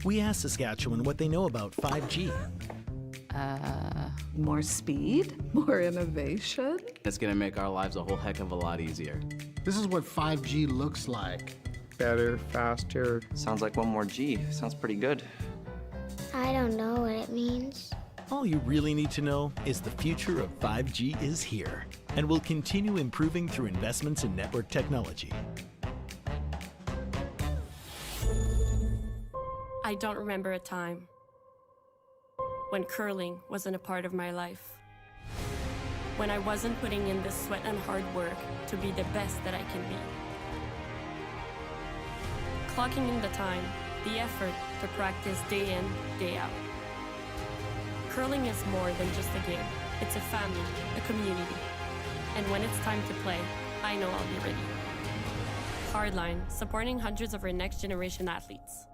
We asked Saskatchewan what they know about 5G. More speed, more innovation. It's gonna make our lives a whole heck of a lot easier. This is what 5G looks like. Better, faster. Sounds like one more G. Sounds pretty good. I don't know what it means. All you really need to know is the future of 5G is here and will continue improving through investments in network technology. I don't remember a time when curling wasn't a part of my life. When I wasn't putting in the sweat and hard work to be the best that I can be. Clocking in the time, the effort to practice day in, day out. Curling is more than just a game. It's a family, a community. And when it's time to play, I know I'll be ready. Hardline, supporting hundreds of our next generation athletes.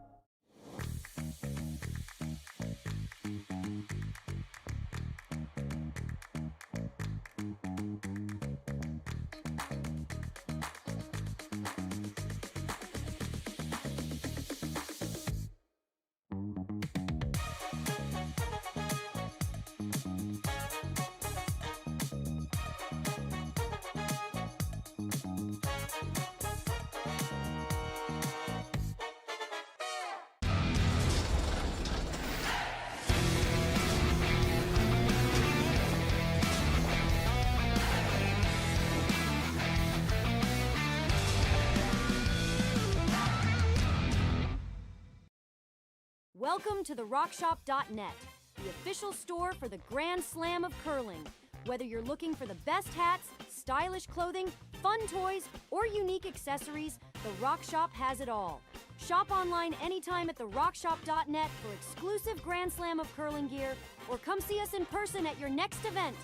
Welcome to therockshop.net, the official store for the Grand Slam of curling. Whether you're looking for the best hats, stylish clothing, fun toys, or unique accessories, the Rock Shop has it all. Shop online anytime at therockshop.net for exclusive Grand Slam of curling gear, or come see us in person at your next event.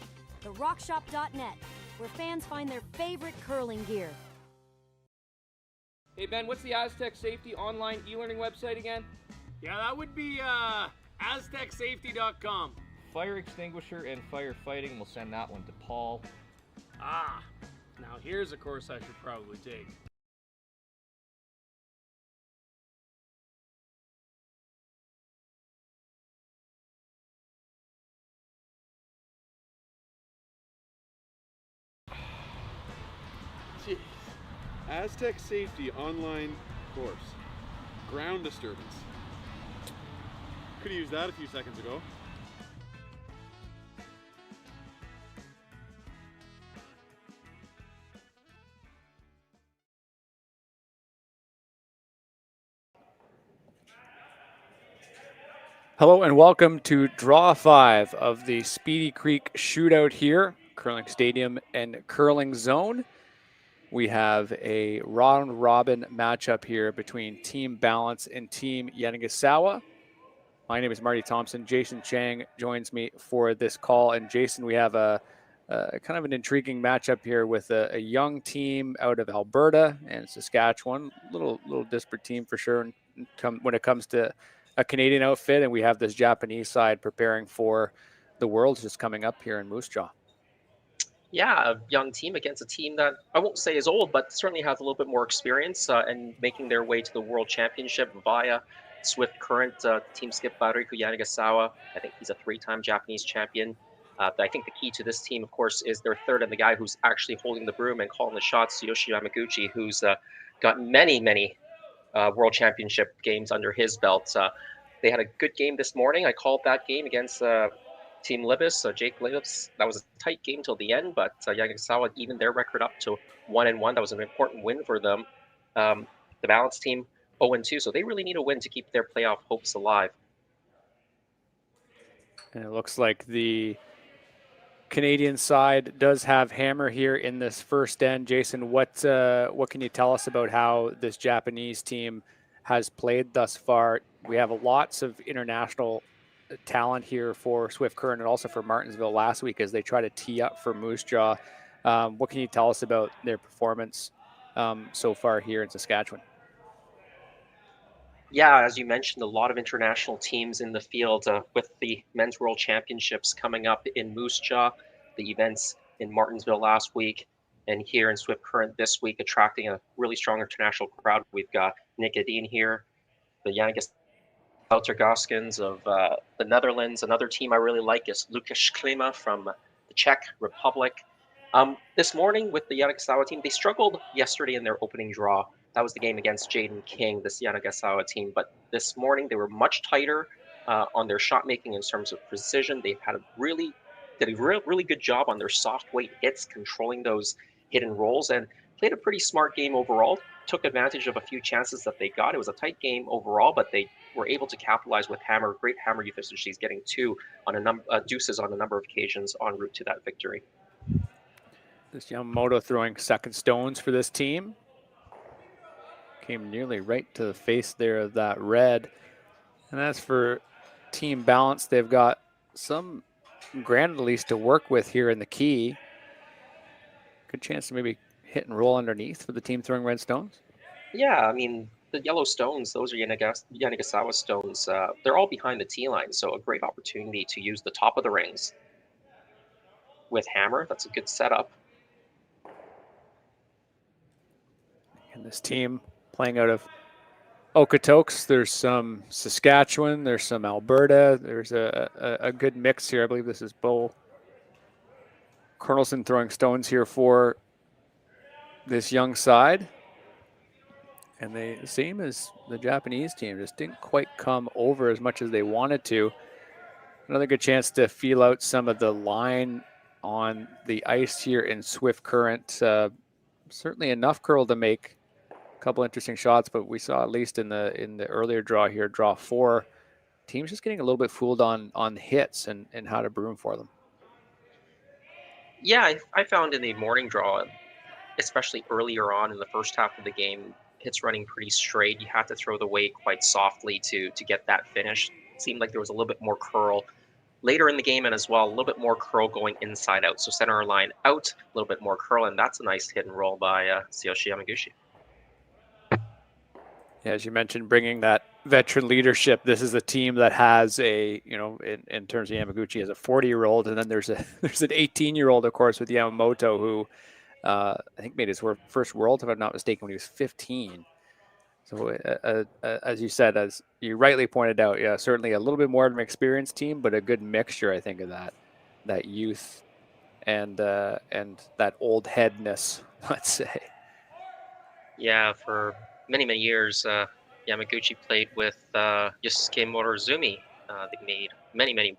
Therockshop.net, where fans find their favorite curling gear. Hey Ben, what's the Aztec Safety online e-learning website again? Yeah, that would be aztecsafety.com. Fire extinguisher and firefighting, we'll send that one to Paul. Ah, now here's a course I should probably take. Jeez. Aztec Safety online course. Ground disturbance. Could have used that a few seconds ago. Hello and welcome to Draw 5 of the Speedy Creek Shootout here, Curling Stadium and Curling Zone. We have a round-robin matchup here between Team Ballance and Team Yamaguchi. My name is Marty Thompson. Jason Chang joins me for this call. And Jason, we have a kind of an intriguing matchup here with a young team out of Alberta and Saskatchewan. Little disparate team for sure when it comes to a Canadian outfit. And we have this Japanese side preparing for the Worlds just coming up here in Moose Jaw. Yeah, a young team against a team that I won't say is old, but certainly has a little bit more experience and making their way to the World Championship via Swift Current. Team skip Karuizawa. I think he's a 3-time Japanese champion. But I think the key to this team, of course, is their third and the guy who's actually holding the broom and calling the shots, Tsuyoshi Yamaguchi, who's got many World Championship games under his belt. They had a good game this morning. I called that game against Team Libis, Jake Libis. That was a tight game till the end, but Yamaguchi evened their record up to 1-1. That was an important win for them. The Ballance team 0-2, so they really need a win to keep their playoff hopes alive. And it looks like the Canadian side does have hammer here in this first end. Jason, what can you tell us about how this Japanese team has played thus far? We have lots of international talent here for Swift Current and also for Martinsville last week as they try to tee up for Moose Jaw. What can you tell us about their performance so far here in Saskatchewan? Yeah, as you mentioned, a lot of international teams in the field with the Men's World Championships coming up in Moose Jaw, the events in Martinsville last week, and here in Swift Current this week, attracting a really strong international crowd. We've got Nick Adine here, the Yamaguchi Wouter Goskins of the Netherlands. Another team I really like is Lukas Klima from the Czech Republic. This morning with the Yanagasawa team, they struggled yesterday in their opening draw. That was the game against Jaden King, this Yanagasawa team. But this morning they were much tighter on their shot making in terms of precision. They've had did a really good job on their soft weight hits, controlling those hidden rolls, and played a pretty smart game overall. Took advantage of a few chances that they got. It was a tight game overall, but they were able to capitalize with great hammer efficiencies, getting deuces on a number of occasions en route to that victory. This Yamamoto throwing second stones for this team. Came nearly right to the face there of that red. And as for Team Balance, they've got some ground at least to work with here in the key. Good chance to maybe hit and roll underneath for the team throwing red stones. Yeah, I mean, the yellow stones, those are Yanagasawa stones. They're all behind the tee line, so a great opportunity to use the top of the rings with hammer. That's a good setup. And this team playing out of Okotoks, there's some Saskatchewan, there's some Alberta, there's a good mix here. I believe this is Bo Colonelson throwing stones here for this young side. And they, same as the Japanese team, just didn't quite come over as much as they wanted to. Another good chance to feel out some of the line on the ice here in Swift Current. Certainly enough curl to make a couple interesting shots, but we saw at least in the earlier draw here, draw 4, teams just getting a little bit fooled on hits and how to brew them for them. Yeah, I found in the morning draw, especially earlier on in the first half of the game, hits running pretty straight. You had to throw the weight quite softly to get that finish. It seemed like there was a little bit more curl later in the game, and as well, a little bit more curl going inside out. So center line out, a little bit more curl, and that's a nice hit and roll by Tsuyoshi Yamaguchi. Yeah, as you mentioned, bringing that veteran leadership. This is a team that has a, in terms of Yamaguchi, has a 40-year-old, and then there's an 18-year-old, of course, with Yamamoto, who I think made his first World, if I'm not mistaken, when he was 15. So as you said, as you rightly pointed out, yeah, certainly a little bit more of an experienced team, but a good mixture, I think, of that youth and that old headness, let's say. Yeah, for many years, Yamaguchi played with Yosuke Morozumi. They made many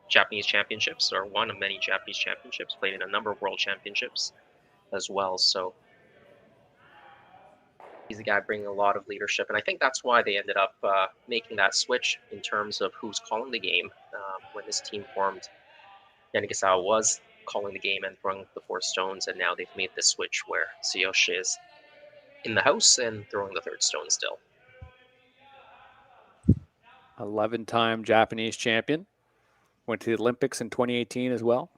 Japanese championships, or one of many Japanese championships, played in a number of world championships as well. So he's a guy bringing a lot of leadership, and I think that's why they ended up making that switch in terms of who's calling the game. When this team formed, Yanagasawa was calling the game and throwing the 4 stones, and now they've made this switch where Tsuyoshi is in the house and throwing the 3rd stone still. 11-time Japanese champion. Went to the Olympics in 2018 as well.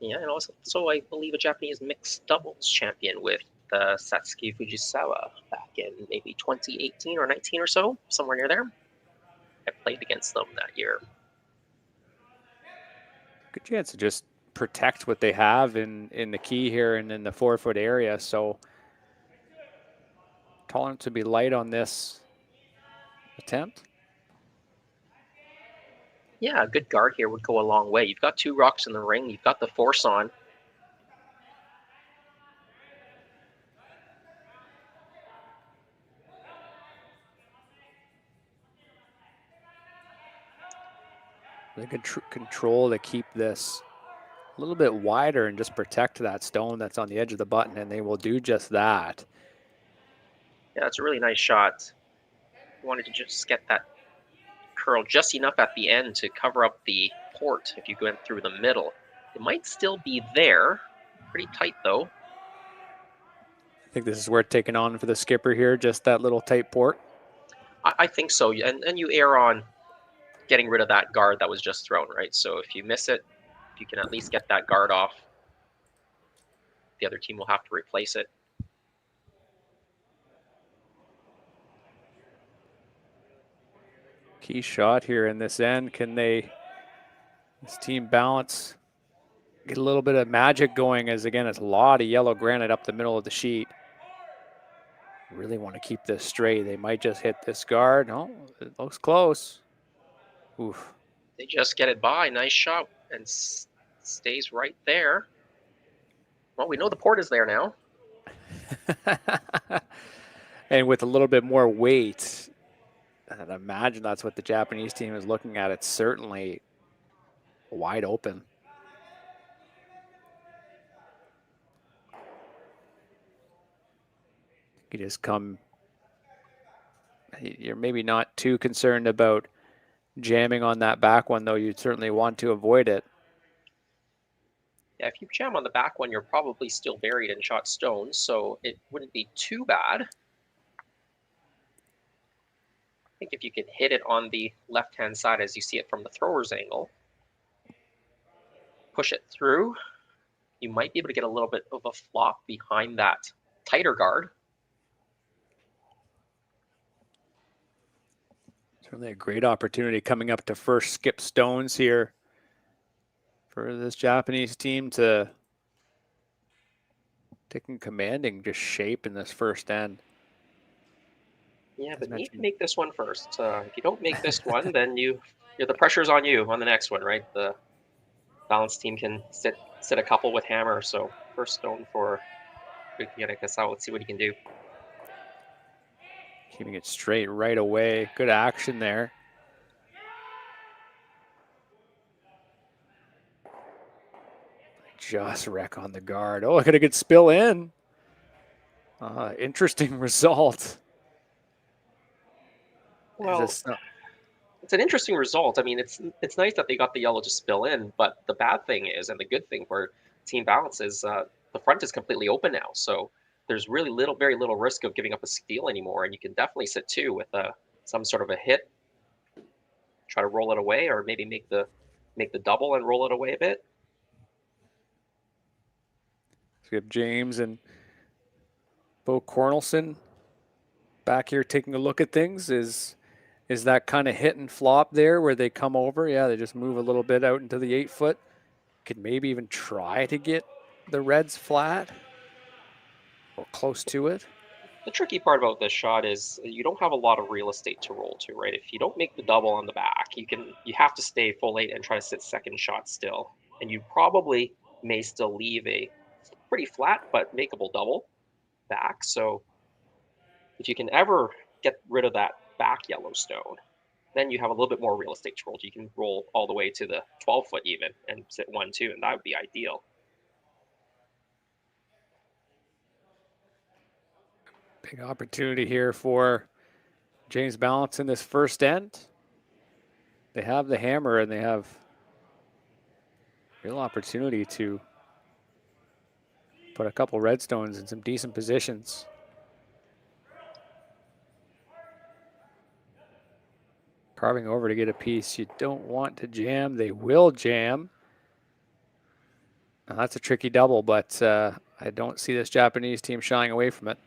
Yeah, and also I believe a Japanese mixed doubles champion with Satsuki Fujisawa back in maybe 2018 or 19 or so, somewhere near there. I played against them that year. Good chance to just protect what they have in the key here and in the 4-foot area. So tolerant to be light on this attempt. Yeah, a good guard here would go a long way. You've got 2 rocks in the ring. You've got the force on. They could control to keep this a little bit wider and just protect that stone that's on the edge of the button, and they will do just that. Yeah, it's a really nice shot. You wanted to just get that curl just enough at the end to cover up the port if you went through the middle. It might still be there. Pretty tight, though. I think this is worth taking on for the skipper here, just that little tight port. I think so, and you err on getting rid of that guard that was just thrown, right? So if you miss it, if you can at least get that guard off, the other team will have to replace it. Key shot here in this end. Can this team Balance get a little bit of magic going, as again, it's a lot of yellow granite up the middle of the sheet. Really really want to keep this straight. They might just hit this guard. No, it looks close. Oof. They just get it by. Nice shot, and stays right there. Well, we know the port is there now. And with a little bit more weight, I'd imagine that's what the Japanese team is looking at. It's certainly wide open. You just come, you're maybe not too concerned about jamming on that back one, though. You'd certainly want to avoid it. Yeah, if you jam on the back one, you're probably still buried in shot stones, so it wouldn't be too bad. I think if you could hit it on the left-hand side as you see it from the thrower's angle, push it through, you might be able to get a little bit of a flop behind that tighter guard. Certainly a great opportunity coming up to first skip stones here for this Japanese team to taking commanding just shape in this first end. Yeah, but need to make this one first. If you don't make this one, then the pressure's on you on the next one, right? The Ballance team can sit a couple with hammer. So first stone for Karuizawa. Let's see what he can do. Keeping it straight right away. Good action there. Just wreck on the guard. Oh, look at a good spill in. Interesting result. Well, it's an interesting result. I mean, it's nice that they got the yellow to spill in, but the bad thing is, and the good thing for Team Ballance is the front is completely open now. So there's really very little risk of giving up a steal anymore, and you can definitely sit two with some sort of a hit, try to roll it away, or maybe make the double and roll it away a bit. So we have James and Bo Cornelson back here taking a look at things. Is that kind of hit and flop there where they come over? Yeah, they just move a little bit out into the 8-foot. Could maybe even try to get the Reds flat or close to it. The tricky part about this shot is you don't have a lot of real estate to roll to, right? If you don't make the double on the back, you have to stay full 8 and try to sit second shot still. And you probably may still leave a pretty flat but makeable double back. So if you can ever get rid of that back yellow stone, then you have a little bit more real estate to roll. You can roll all the way to the 12-foot even and sit 1-2, and that would be ideal. Big opportunity here for James Ballance in this first end. They have the hammer and they have real opportunity to put a couple redstones in some decent positions. Carving over to get a piece. You don't want to jam. They will jam. Now that's a tricky double, but I don't see this Japanese team shying away from it.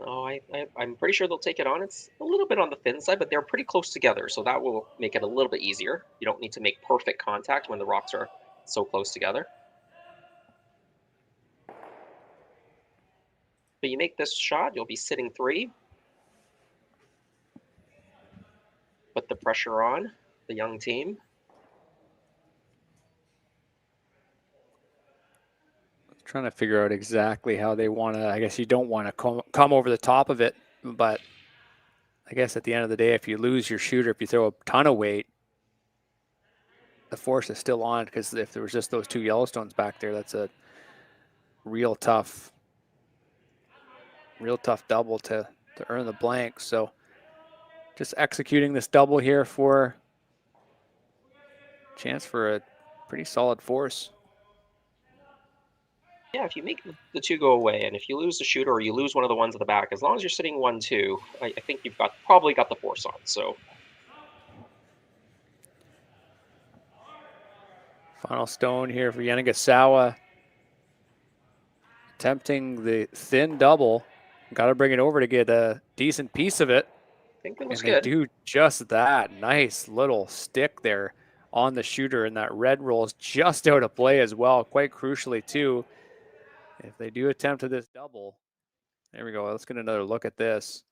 Oh, I'm pretty sure they'll take it on. It's a little bit on the thin side, but they're pretty close together, so that will make it a little bit easier. You don't need to make perfect contact when the rocks are so close together. But you make this shot, you'll be sitting 3. Put the pressure on the young team. Trying to figure out exactly how they want to, I guess you don't want to come over the top of it, but I guess at the end of the day, if you lose your shooter, if you throw a ton of weight, the force is still on, because if there was just those 2 Yellowstones back there, that's a real tough double to earn the blank. So just executing this double here for a chance for a pretty solid force. Yeah, if you make the 2 go away, and if you lose the shooter or you lose one of the ones at the back, as long as you're sitting 1-2, I think you've probably got the force on. So final stone here for Karuizawa. Attempting the thin double. Got to bring it over to get a decent piece of it. I think it looks good. They do just that. Nice little stick there on the shooter, and that red rolls just out of play as well, quite crucially too. If they do attempt to this double, There we go. Let's get another look at this.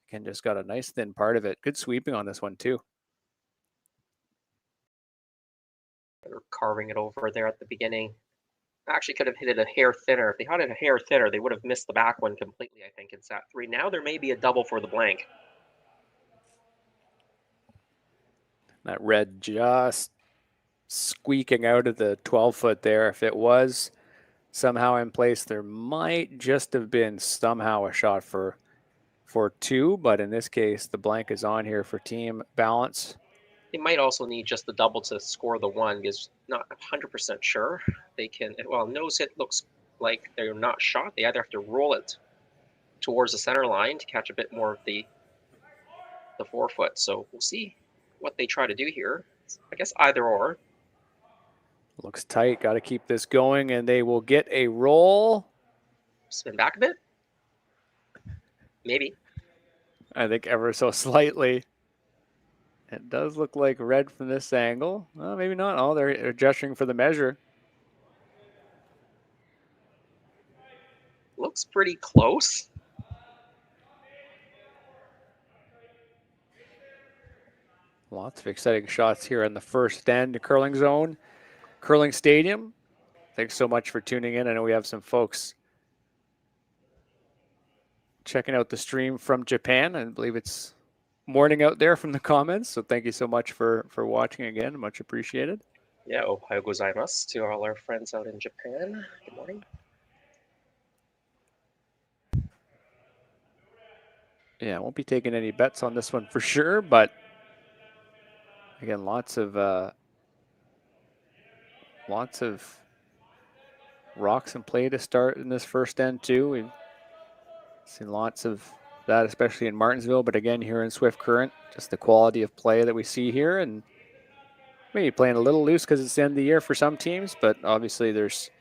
Again, just got a nice thin part of it. Good sweeping on this one too. They're carving it over there at the beginning. Actually could have hit it a hair thinner. If they had it a hair thinner, they would have missed the back one completely, I think, in set 3. Now there may be a double for the blank. That red just squeaking out of the 12-foot there. If it was somehow in place, there might just have been somehow a shot for 2, but in this case, the blank is on here for team balance. They might also need just the double to score the 1 because not 100% sure they can. Well, nose hit looks like they're not shot. They either have to roll it towards the center line to catch a bit more of the 4-foot. So we'll see what they try to do here. I guess either or. Looks tight. Got to keep this going, and they will get a roll. Spin back a bit. Maybe. I think ever so slightly. It does look like red from this angle. Well, maybe not. Oh, they're gesturing for the measure. Looks pretty close. Lots of exciting shots here in the first end. Curling zone, curling stadium. Thanks so much for tuning in. I know we have some folks checking out the stream from Japan. I believe it's morning out there from the comments. So thank you so much for watching again. Much appreciated. Yeah, ohayou gozaimasu to all our friends out in Japan. Good morning. Yeah, I won't be taking any bets on this one for sure, but again, lots of rocks in play to start in this first end too. We've seen lots of that, especially in Martinsville, but again here in Swift Current, just the quality of play that we see here, and maybe playing a little loose because it's the end of the year for some teams, but obviously there's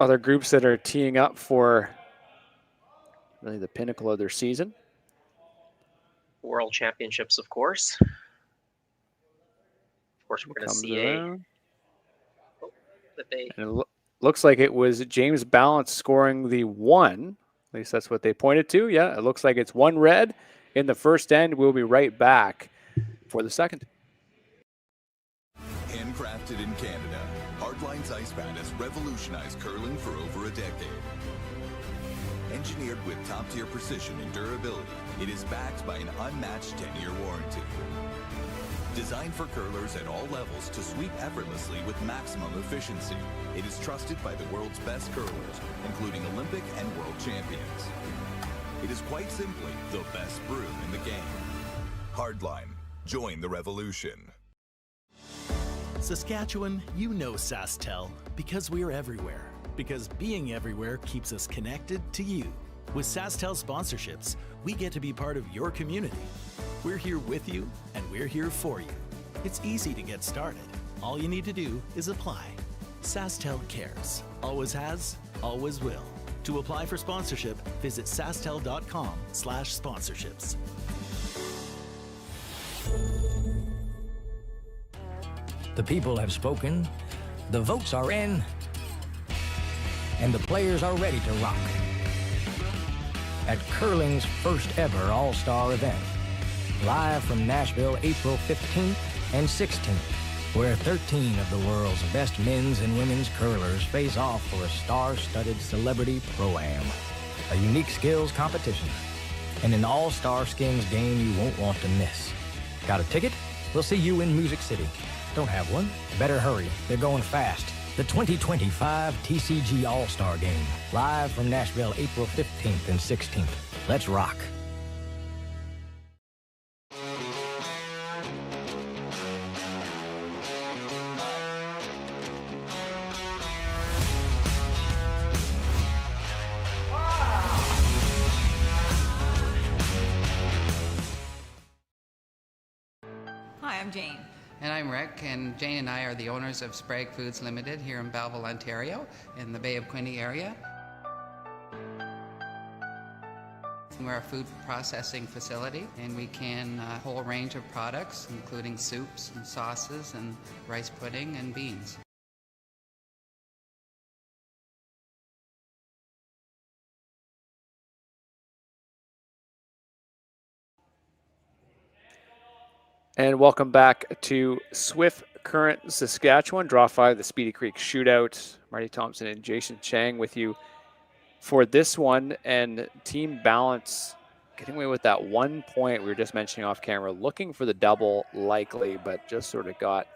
other groups that are teeing up for really the pinnacle of their season. World Championships, of course. Of course, we're going to see and it looks like it was James Ballance scoring the 1. At least that's what they pointed to. Yeah, it looks like it's 1 red in the first end. We'll be right back for the second. Handcrafted in Canada, Hardline's Ice Pad has revolutionized curling for over a decade. Engineered with top-tier precision and durability, it is backed by an unmatched 10-year warranty. Designed for curlers at all levels to sweep effortlessly with maximum efficiency, it is trusted by the world's best curlers, including Olympic and world champions. It is quite simply the best brew in the game. Hardline. Join the revolution. Saskatchewan, you know Sasktel because we're everywhere. Because being everywhere keeps us connected to you. With Sasktel sponsorships, we get to be part of your community. We're here with you, and we're here for you. It's easy to get started. All you need to do is apply. Sasktel cares. Always has, always will. To apply for sponsorship, visit sasktel.com/sponsorships. The people have spoken, the votes are in, and the players are ready to rock. At curling's first ever All-Star event, live from Nashville, April 15th and 16th, where 13 of the world's best men's and women's curlers face off for a star-studded celebrity pro-am, a unique skills competition, and an all-star skins game you won't want to miss. Got a ticket? We'll see you in Music City. Don't have one? Better hurry. They're going fast. The 2025 TCG All-Star Game, live from Nashville, April 15th and 16th. Let's rock. Hi, I'm Jane. And I'm Rick, and Jane and I are the owners of Sprague Foods Limited here in Belleville, Ontario, in the Bay of Quinte area. We're a food processing facility, and we can a whole range of products, including soups and sauces and rice pudding and beans. And welcome back to Swift Current, Saskatchewan. Draw 5, the Speedy Creek Shootout. Marty Thompson and Jason Chang with you for this one. And Team Ballance getting away with that 1 point we were just mentioning off camera. Looking for the double likely, but just sort of got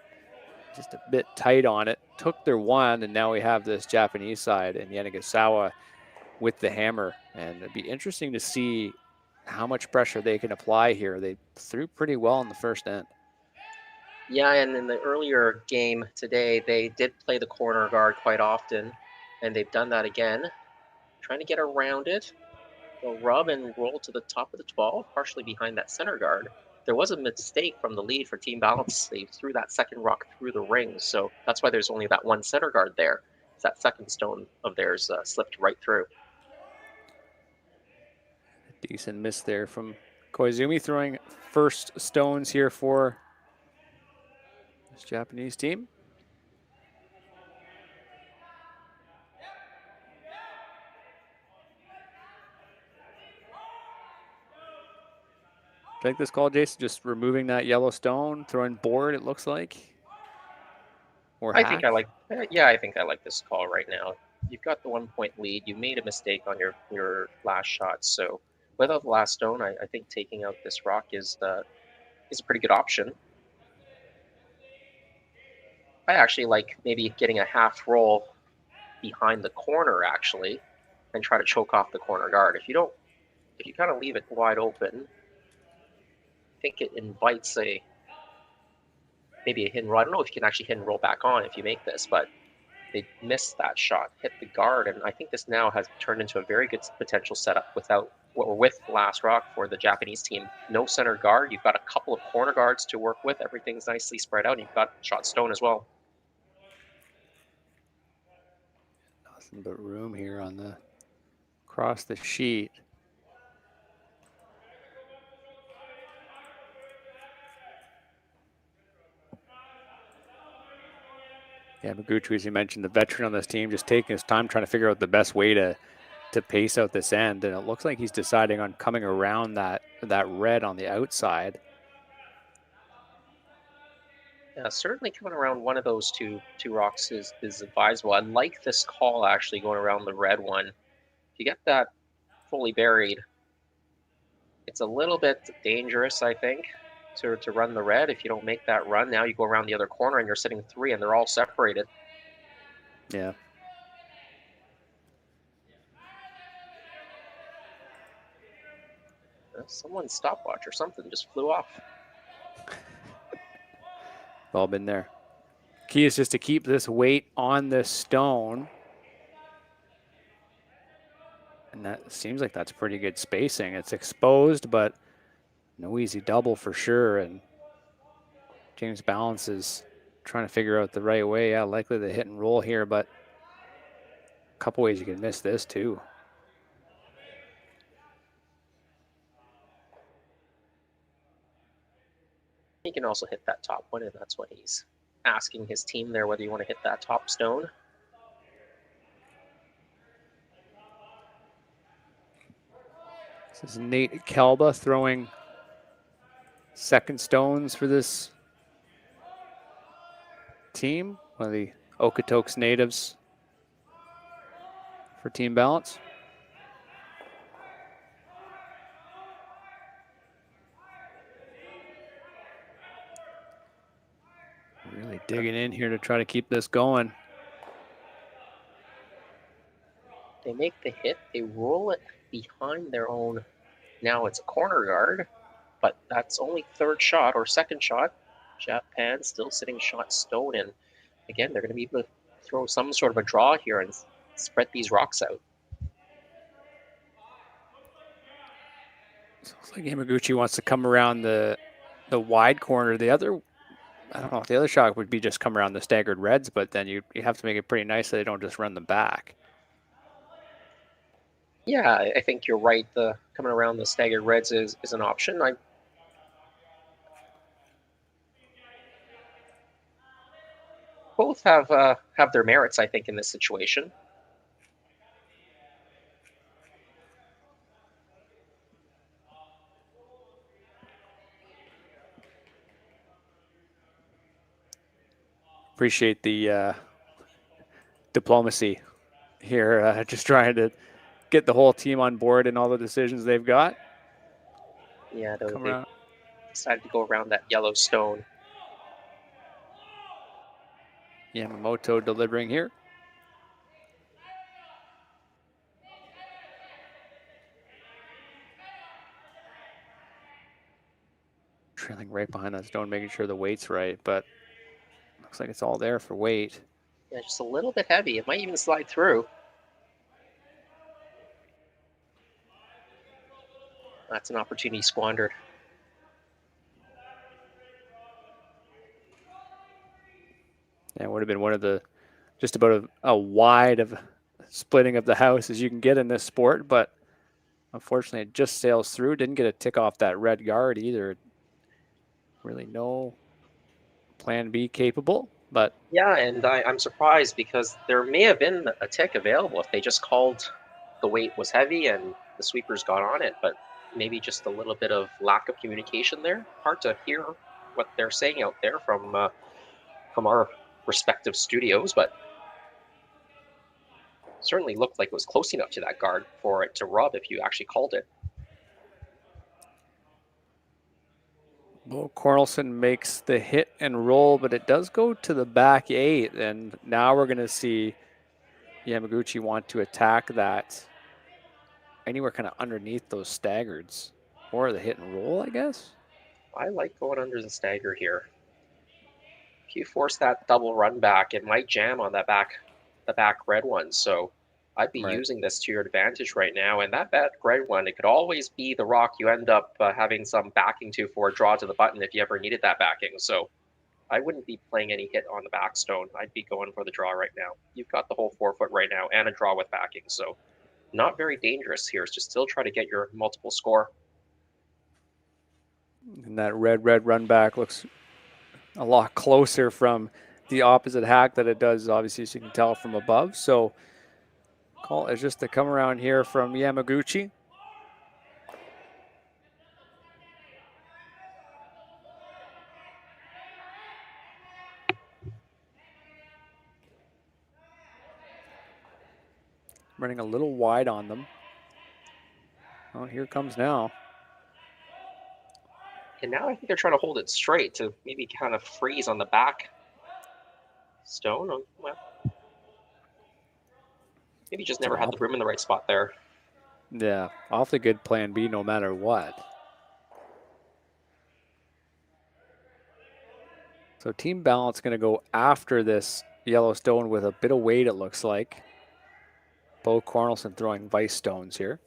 just a bit tight on it. Took their one, and now we have this Japanese side and Yamaguchi with the hammer. And it'd be interesting to see how much pressure they can apply here. They threw pretty well in the first end. Yeah, and in the earlier game today, they did play the corner guard quite often, and they've done that again. Trying to get around it. They'll rub and roll to the top of the 12, partially behind that center guard. There was a mistake from the lead for Team Balance. They threw that second rock through the ring, so that's why there's only that one center guard there. That second stone of theirs slipped right through. Decent miss there from Koizumi, throwing first stones here for this Japanese team. Take this call, Jason, just removing that yellow stone, throwing board, it looks like. Or I think I like this call right now. You've got the 1 point lead. You made a mistake on your last shot, so without the last stone, I think taking out this rock is a pretty good option. I actually like maybe getting a half roll behind the corner actually, and try to choke off the corner guard. If you kind of leave it wide open, I think it invites maybe a hit and roll. I don't know if you can actually hit and roll back on if you make this, but they missed that shot, hit the guard, and I think this now has turned into a very good potential setup with the last rock for the Japanese team. No center guard, you've got a couple of corner guards to work with, everything's nicely spread out, and you've got shot stone as well. Nothing but room here on the across the sheet. Yamaguchi, as you mentioned, the veteran on this team, just taking his time trying to figure out the best way to pace out this end. And it looks like he's deciding on coming around that red on the outside. Yeah, certainly coming around one of those two rocks is advisable. I like this call actually going around the red one. If you get that fully buried, it's a little bit dangerous, I think, to run the red. If you don't make that run, now you go around the other corner and you're sitting 3 and they're all separated. Yeah. Someone's stopwatch or something just flew off. All been there. Key is just to keep this weight on this stone. And that seems like that's pretty good spacing. It's exposed, but no easy double for sure. And James Ballance is trying to figure out the right way. Yeah, likely the hit and roll here, but a couple ways you can miss this too. He can also hit that top one, and that's what he's asking his team there, whether you want to hit that top stone. This is Nate Kelba throwing second stones for this team, one of the Okotoks natives for Team Ballance. Really digging in here to try to keep this going. They make the hit, they roll it behind their own. Now it's a corner guard, but that's only third shot or second shot. Japan still sitting shot stone, and again, they're going to be able to throw some sort of a draw here and spread these rocks out. So looks like Yamaguchi wants to come around the wide corner. The other, I don't know if the other shot would be just come around the staggered reds, but then you have to make it pretty nice so they don't just run them back. Yeah, I think you're right. The coming around the staggered reds is an option. Both have their merits, I think, in this situation. Appreciate the diplomacy here, just trying to get the whole team on board and all the decisions they've got. Yeah, they around. decided to go around that yellow stone. Yamamoto delivering here. Trailing right behind that stone, making sure the weight's right, but looks like it's all there for weight. Yeah, just a little bit heavy. It might even slide through. That's an opportunity squandered. Yeah, it would have been one of the, just about a wide of splitting of the house as you can get in this sport, but unfortunately it just sails through. Didn't get a tick off that red guard either. Really no plan B capable, but. Yeah, and I'm surprised because there may have been a tick available if they just called the weight was heavy and the sweepers got on it, but maybe just a little bit of lack of communication there. Hard to hear what they're saying out there from our respective studios, but certainly looked like it was close enough to that guard for it to rub if you actually called it. Bo Cornelson makes the hit and roll, but it does go to the back 8, and now we're going to see Yamaguchi want to attack that anywhere kind of underneath those staggards, or the hit and roll, I guess. I like going under the stagger here. If you force that double run back, it might jam on the back red one. So I'd be using this to your advantage right now. And that back red one, it could always be the rock you end up having some backing to for a draw to the button if you ever needed that backing. So I wouldn't be playing any hit on the back stone. I'd be going for the draw right now. You've got the whole 4-foot right now and a draw with backing. So not very dangerous here. It's just still try to get your multiple score. And that red run back looks a lot closer from the opposite hack that it does, obviously, as you can tell from above. So call is just to come around here from Yamaguchi. Running a little wide on them. Oh, here it comes now. And now I think they're trying to hold it straight to maybe kind of freeze on the back stone. Well, maybe just never had the broom in the right spot there. Yeah, awfully good plan B no matter what. So Team Balance going to go after this yellow stone with a bit of weight, it looks like. Bo Cornelson throwing vice stones here.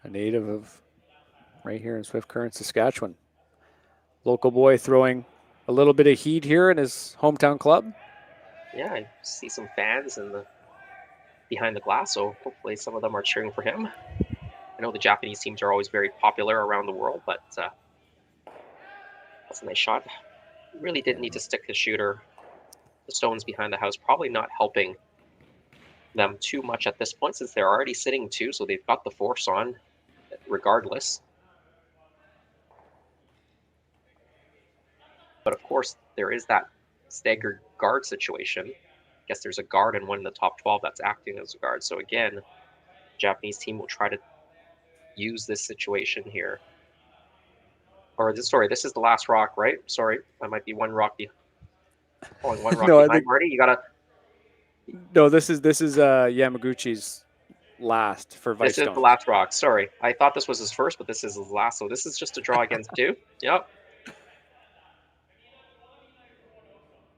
A native of right here in Swift Current, Saskatchewan. Local boy throwing a little bit of heat here in his hometown club. Yeah, I see some fans behind the glass, so hopefully some of them are cheering for him. I know the Japanese teams are always very popular around the world, but that's a nice shot. Really didn't need to stick the shooter. The stones behind the house probably not helping them too much at this point since they're already sitting 2, so they've got the force on regardless. But of course, there is that staggered guard situation. I guess there's a guard in one in the top 12 that's acting as a guard. So again, Japanese team will try to use this situation here. Or this is the last rock, right? Sorry, I might be one rock behind Marty. You gotta. No, this is Yamaguchi's last for vice This is the last rock. Sorry, I thought this was his first, but this is his last. So this is just a draw against 2. Yep.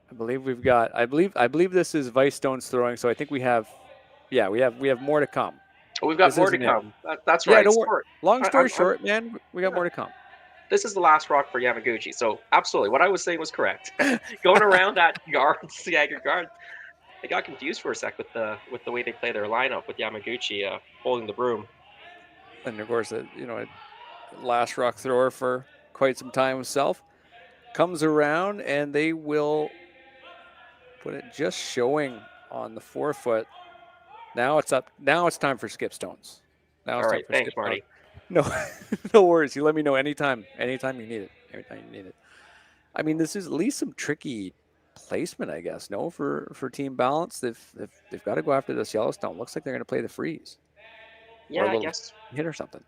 I believe we've got. I believe this is vice stones throwing. So I think we have more to come. Oh, we've got more to come. That's right. Yeah, long story short, man, we got more to come. This is the last rock for Yamaguchi. So absolutely, what I was saying was correct. Going around that guard, stagger guard. I got confused for a sec with the way they play their lineup with Yamaguchi holding the broom. And of course, a last rock thrower for quite some time himself comes around, and they will put it just showing on the 4-foot. Now it's up. Now it's time for skip stones. All right, thanks, Marty. No, no worries. You let me know anytime you need it. Anytime you need it. I mean, this is at least some tricky placement, I guess. No, for Team Balance, they've got to go after this Yellowstone. Looks like they're going to play the freeze. Yeah, or a I little guess. hit or something.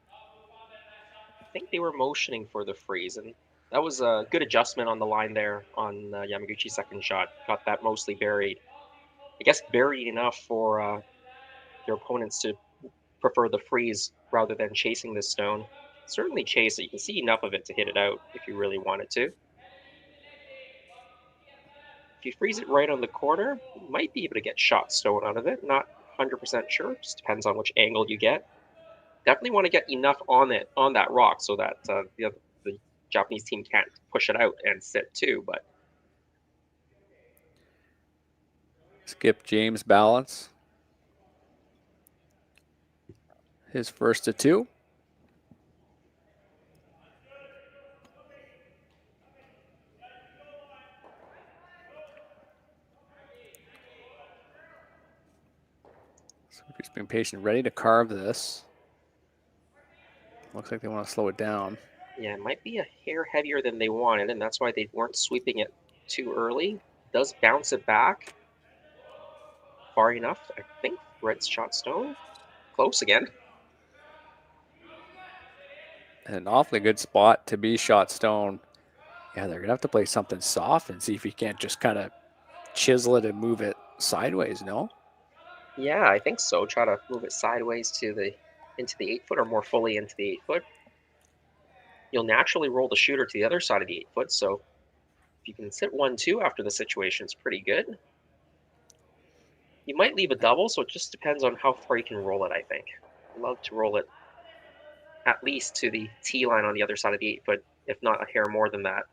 I think they were motioning for the freeze, and that was a good adjustment on the line there on Yamaguchi's second shot. Got that mostly buried. I guess buried enough for their opponents to prefer the freeze rather than chasing this stone. Certainly chase it. You can see enough of it to hit it out if you really wanted to. If you freeze it right on the corner, you might be able to get shot stone out of it. Not 100% sure. Just depends on which angle you get. Definitely want to get enough on that rock so that the Japanese team can't push it out and sit too. But Skip James Balance. His first to two. So just being patient, ready to carve this. Looks like they want to slow it down. yeah, it might be a hair heavier than they wanted, and that's why they weren't sweeping it too early. Does bounce it back far enough, I think. Red shot stone. Close again. An awfully good spot to be shot stone. Yeah, they're going to have to play something soft and see if you can't just kind of chisel it and move it sideways, no? Yeah, I think so. Try to move it sideways into the 8 foot or more fully into the 8 foot. You'll naturally roll the shooter to the other side of the 8 foot, so if you can sit 1-2 after the situation, it's pretty good. You might leave a double, so it just depends on how far you can roll it, I think. I'd love to roll it at least to the T line on the other side of the 8 foot, if not a hair more than that.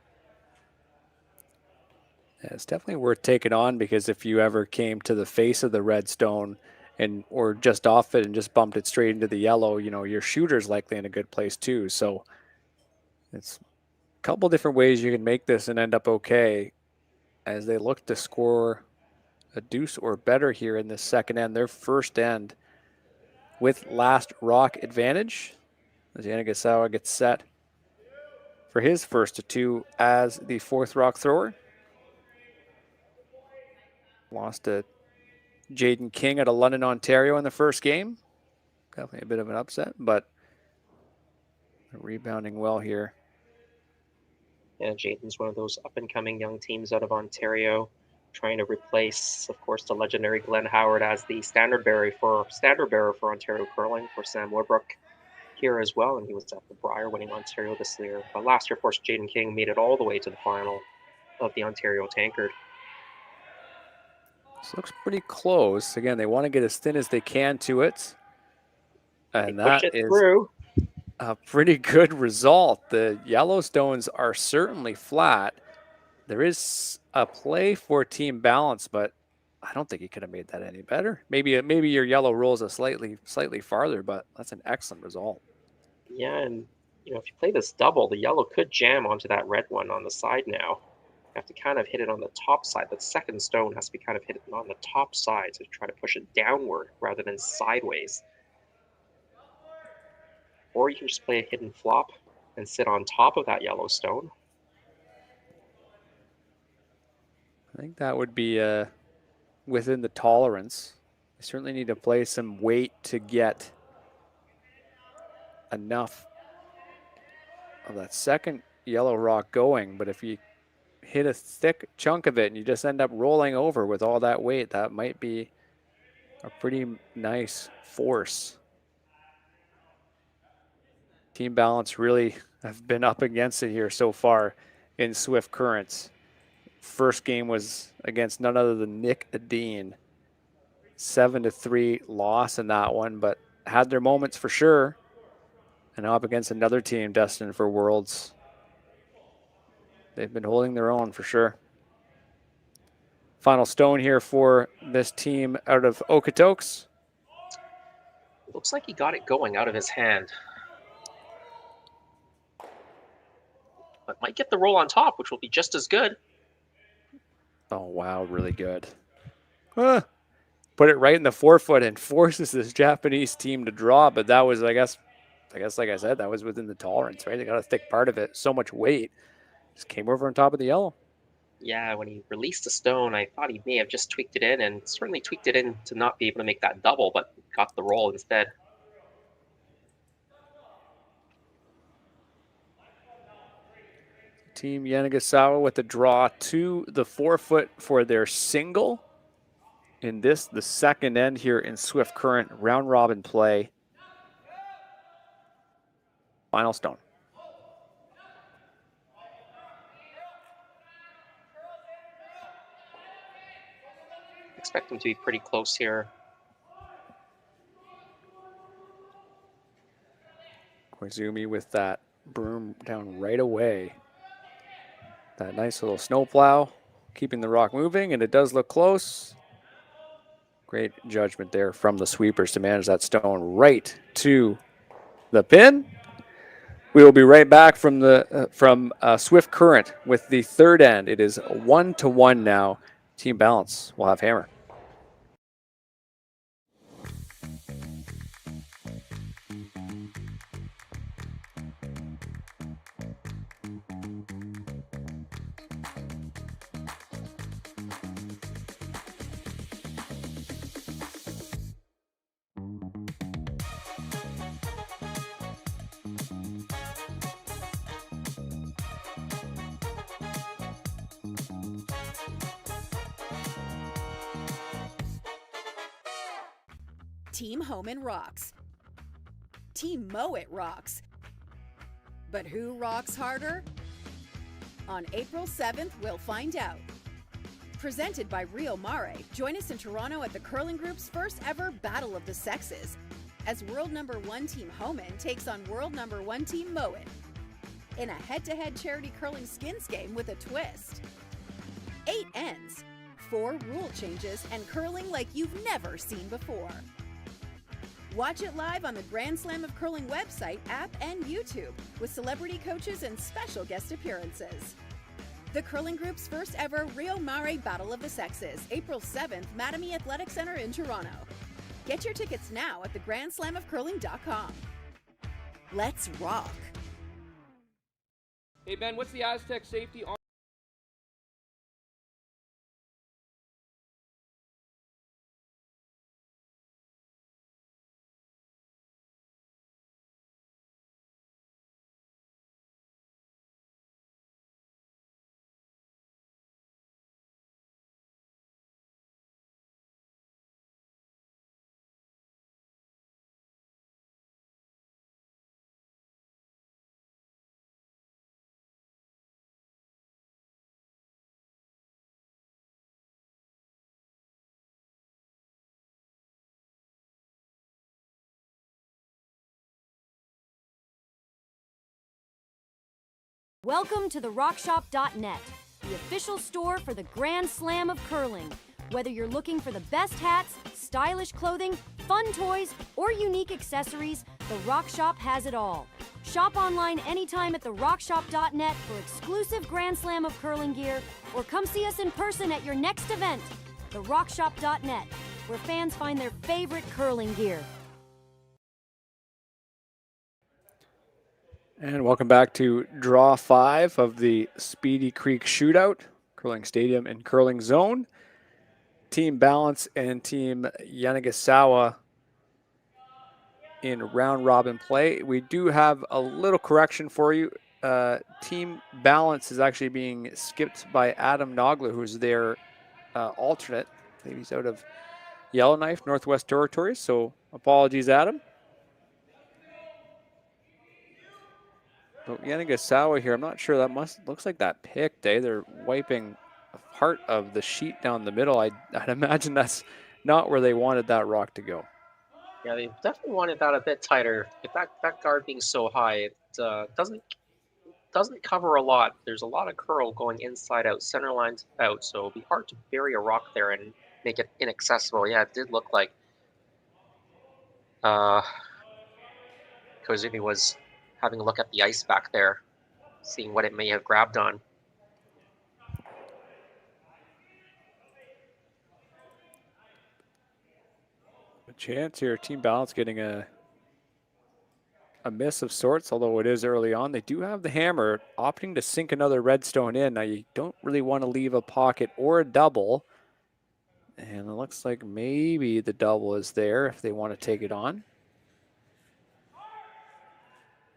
Yeah, it's definitely worth taking on, because if you ever came to the face of the red stone or just off it and just bumped it straight into the yellow, your shooter's likely in a good place too. So it's a couple different ways you can make this and end up okay as they look to score a deuce or better here in this second end, their first end with last rock advantage. As Karuizawa gets set for his first to two as the fourth rock thrower. Lost to Jaden King out of London, Ontario in the first game. Definitely a bit of an upset, but rebounding well here. Yeah, Jaden's one of those up-and-coming young teams out of Ontario, trying to replace, of course, the legendary Glenn Howard as the standard bearer for Ontario curling for Sam Woodbrook here as well, and he was at the Brier winning Ontario this year. But last year, of course, Jaden King made it all the way to the final of the Ontario Tankard. This looks pretty close. Again, they want to get as thin as they can to it. And that is through. A pretty good result. The Yellowstones are certainly flat. There is a play for Team Balance, but I don't think he could have made that any better. Maybe your yellow rolls a slightly farther, but that's an excellent result. Yeah, and if you play this double, the yellow could jam onto that red one on the side now. You have to kind of hit it on the top side. The second stone has to be kind of hit on the top side to try to push it downward rather than sideways. Or you can just play a hidden flop and sit on top of that yellow stone. I think that would be within the tolerance. You certainly need to play some weight to get enough of that second yellow rock going, but if you hit a thick chunk of it and you just end up rolling over with all that weight, that might be a pretty nice force. Team Balance really have been up against it here so far in Swift Currents. First game was against none other than Nick Adine. 7-3 loss in that one, but had their moments for sure. And now up against another team destined for Worlds. They've been holding their own for sure. Final stone here for this team out of Okotoks. Looks like he got it going out of his hand. But might get the roll on top, which will be just as good. Oh, wow, really good. Put it right in the 4 foot and forces this Japanese team to draw, but that was, I guess, I guess, like I said, that was within the tolerance, right? They got a thick part of it, so much weight. Just came over on top of the yellow. Yeah, when he released the stone, I thought he may have just tweaked it in, and certainly tweaked it in to not be able to make that double, but got the roll instead. Team Yamaguchi with the draw to the 4-foot for their single. In this, the second end here in Swift Current, round robin play. Final stone. Expect them to be pretty close here. Koizumi with that broom down right away. That nice little snowplow, keeping the rock moving, and it does look close. Great judgment there from the sweepers to manage that stone right to the pin. We will be right back from the Swift Current with the third end. It is 1-1 now. Team Balance will have hammer. Team Homan rocks. Team Mowat rocks. But who rocks harder? On April 7th, we'll find out. Presented by Rio Mare, join us in Toronto at the curling group's first ever Battle of the Sexes, as world number 1 Team Homan takes on world number 1 Team Mowat in a head-to-head charity curling skins game with a twist. 8 ends, 4 rule changes, and curling like you've never seen before. Watch it live on the Grand Slam of Curling website, app, and YouTube with celebrity coaches and special guest appearances. The curling group's first ever Rio Mare Battle of the Sexes, April 7th, Mattamy Athletic Center in Toronto. Get your tickets now at thegrandslamofcurling.com. Let's rock. Hey Ben, what's the Aztec safety on? Welcome to the RockShop.net, the official store for the Grand Slam of Curling. Whether you're looking for the best hats, stylish clothing, fun toys, or unique accessories, the Rock Shop has it all. Shop online anytime at the RockShop.net for exclusive Grand Slam of Curling gear, or come see us in person at your next event. The RockShop.net, where fans find their favorite curling gear. And welcome back to Draw 5 of the Speedy Creek Shootout, Curling Stadium and Curling Zone. Team Balance and Team Yamaguchi in round robin play. We do have a little correction for you. Team Balance is actually being skipped by Adam Nogla, who's their alternate. I think he's out of Yellowknife, Northwest Territories, so apologies, Adam. But Yamaguchi here, I'm not sure, that looks like that picked, eh? They're wiping part of the sheet down the middle. I'd imagine that's not where they wanted that rock to go. Yeah, they definitely wanted that a bit tighter. With that guard being so high, it doesn't cover a lot. There's a lot of curl going inside out, center lines out, so it'll be hard to bury a rock there and make it inaccessible. Yeah, it did look like Koizumi was having a look at the ice back there, seeing what it may have grabbed on. A chance here, Team Balance getting a a miss of sorts, although it is early on. They do have the hammer, opting to sink another redstone in. Now, you don't really want to leave a pocket or a double. And it looks like maybe the double is there if they want to take it on.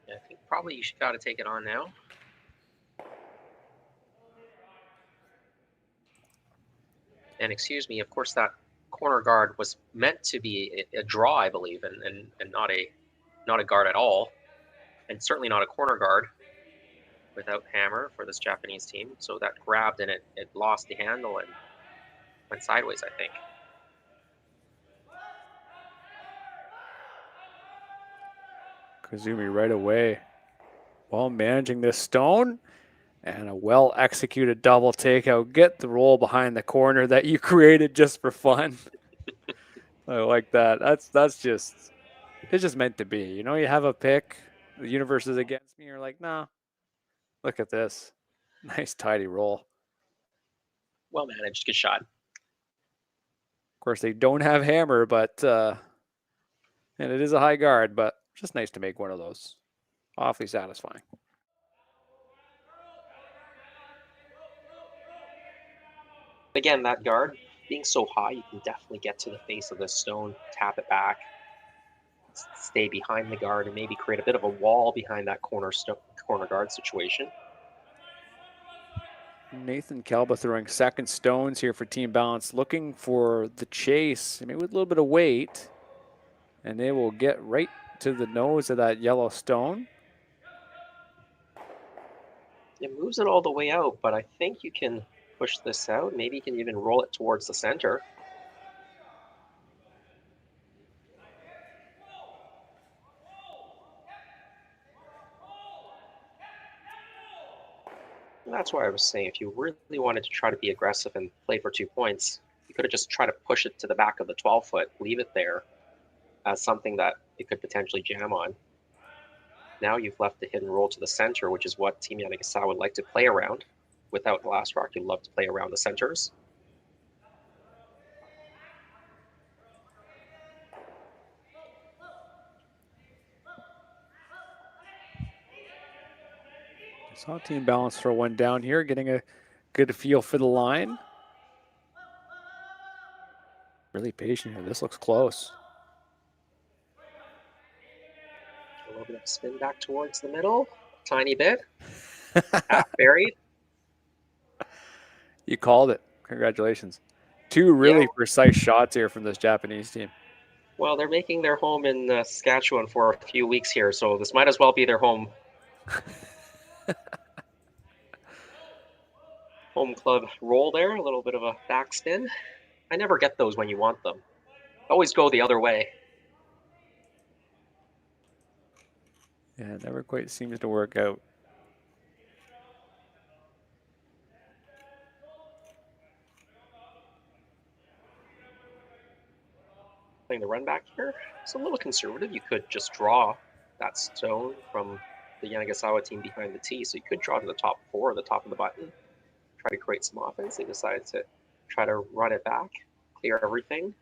Yeah, I think probably you got to take it on now. And excuse me, of course, that corner guard was meant to be a draw, I believe, and not a guard at all, and certainly not a corner guard without hammer for this Japanese team. So that grabbed and it lost the handle and went sideways, I think. Kazumi right away, while managing this stone, and a well-executed double takeout. Get the roll behind the corner that you created just for fun. I like that. That's just, it's just meant to be. You know, you have a pick, the universe is against me. You're like, nah, look at this. Nice tidy roll. Well managed, good shot. Of course, they don't have hammer, but, and it is a high guard, but just nice to make one of those. Awfully satisfying. Again, that guard being so high, you can definitely get to the face of the stone, tap it back, stay behind the guard, and maybe create a bit of a wall behind that corner guard situation. Nathan Kelba throwing second stones here for Team Balance, looking for the chase, maybe with a little bit of weight, and they will get right to the nose of that yellow stone. It moves it all the way out, but I think you can push this out. Maybe you can even roll it towards the center. And that's why I was saying, if you really wanted to try to be aggressive and play for 2 points, you could have just tried to push it to the back of the 12-foot, leave it there as something that it could potentially jam on. Now you've left the hidden roll to the center, which is what Team Yamaguchi would like to play around. Without Glass Rock, you'd love to play around the centers. Saw Team Balance throw one down here, getting a good feel for the line. Really patient here. This looks close. A little bit of spin back towards the middle, tiny bit, half buried. You called it. Congratulations. Two really precise shots here from this Japanese team. Well, they're making their home in Saskatchewan for a few weeks here, so this might as well be their home. Home club roll there, a little bit of a backspin. I never get those when you want them. Always go the other way. Yeah, it never quite seems to work out. Playing the run back here, it's a little conservative. You could just draw that stone from the Yanagisawa team behind the tee, so you could draw to the top 4, the top of the button, try to create some offense. They decided to try to run it back, clear everything.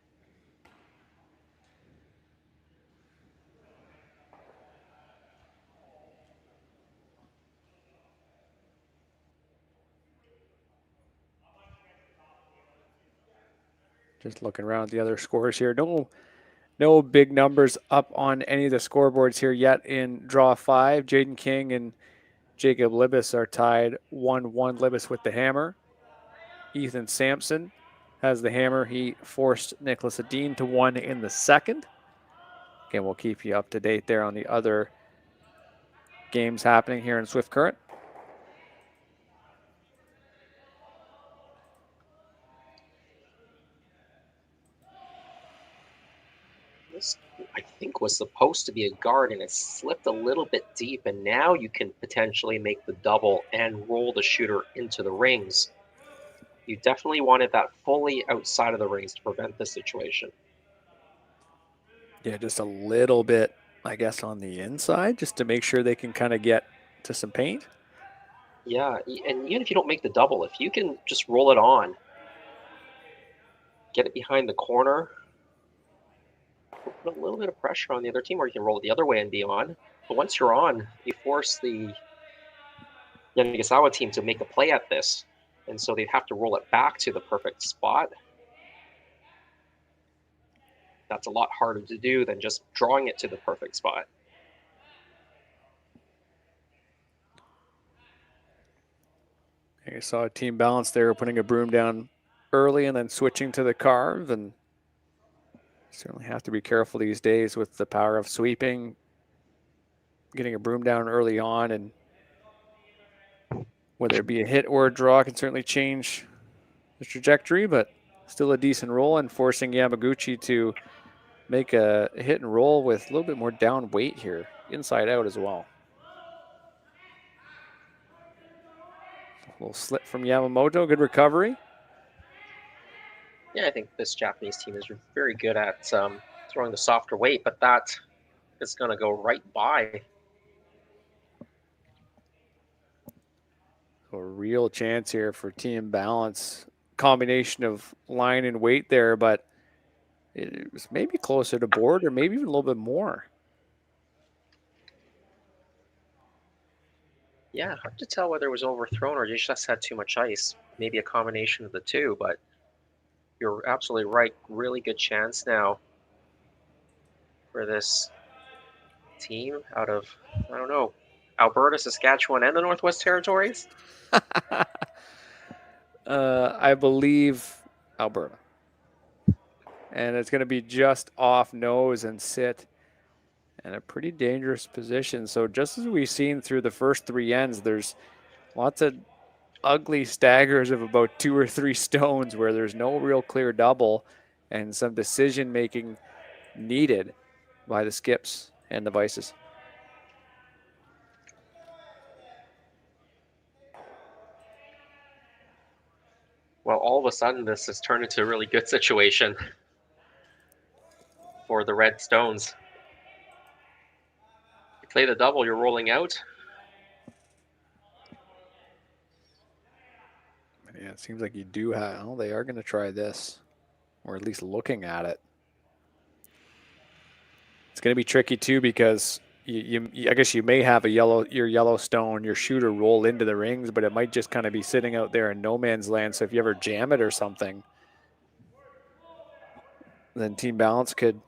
Just looking around at the other scores here. No big numbers up on any of the scoreboards here yet in draw 5. Jaden King and Jacob Libis are tied 1-1. Libis with the hammer. Ethan Sampson has the hammer. He forced Nicholas Adine to 1 in the second. Again, we'll keep you up to date there on the other games happening here in Swift Current. This, I think, was supposed to be a guard, and it slipped a little bit deep, and now you can potentially make the double and roll the shooter into the rings. You definitely wanted that fully outside of the rings to prevent this situation. Yeah, just a little bit, I guess, on the inside, just to make sure they can kind of get to some paint. Yeah, and even if you don't make the double, if you can just roll it on, get it behind the corner, put a little bit of pressure on the other team, or you can roll it the other way and be on. But once you're on, you force the Yamaguchi team to make a play at this. And so they'd have to roll it back to the perfect spot. That's a lot harder to do than just drawing it to the perfect spot. I saw Team Balance there putting a broom down early and then switching to the carve, and certainly have to be careful these days with the power of sweeping. Getting a broom down early on, and whether it be a hit or a draw can certainly change the trajectory, but still a decent roll, and forcing Yamaguchi to make a hit and roll with a little bit more down weight here, inside out as well. A little slip from Yamamoto, good recovery. Yeah, I think this Japanese team is very good at throwing the softer weight, but that is going to go right by. A real chance here for Team Balance. Combination of line and weight there, but it was maybe closer to board or maybe even a little bit more. Yeah, hard to tell whether it was overthrown or just had too much ice. Maybe a combination of the two, but you're absolutely right. Really good chance now for this team out of, I don't know, Alberta, Saskatchewan, and the Northwest Territories? I believe Alberta. And it's going to be just off nose and sit in a pretty dangerous position. So just as we've seen through the first three ends, there's lots of ugly staggers of about 2 or 3 stones where there's no real clear double and some decision making needed by the skips and the vices. Well, all of a sudden, this has turned into a really good situation for the Red Stones. You play the double, you're rolling out. Yeah, it seems like you do have, oh, they are going to try this, or at least looking at it. It's going to be tricky too, because I guess you may have your yellow stone, your shooter roll into the rings, but it might just kind of be sitting out there in no man's land. So if you ever jam it or something, then Team Balance could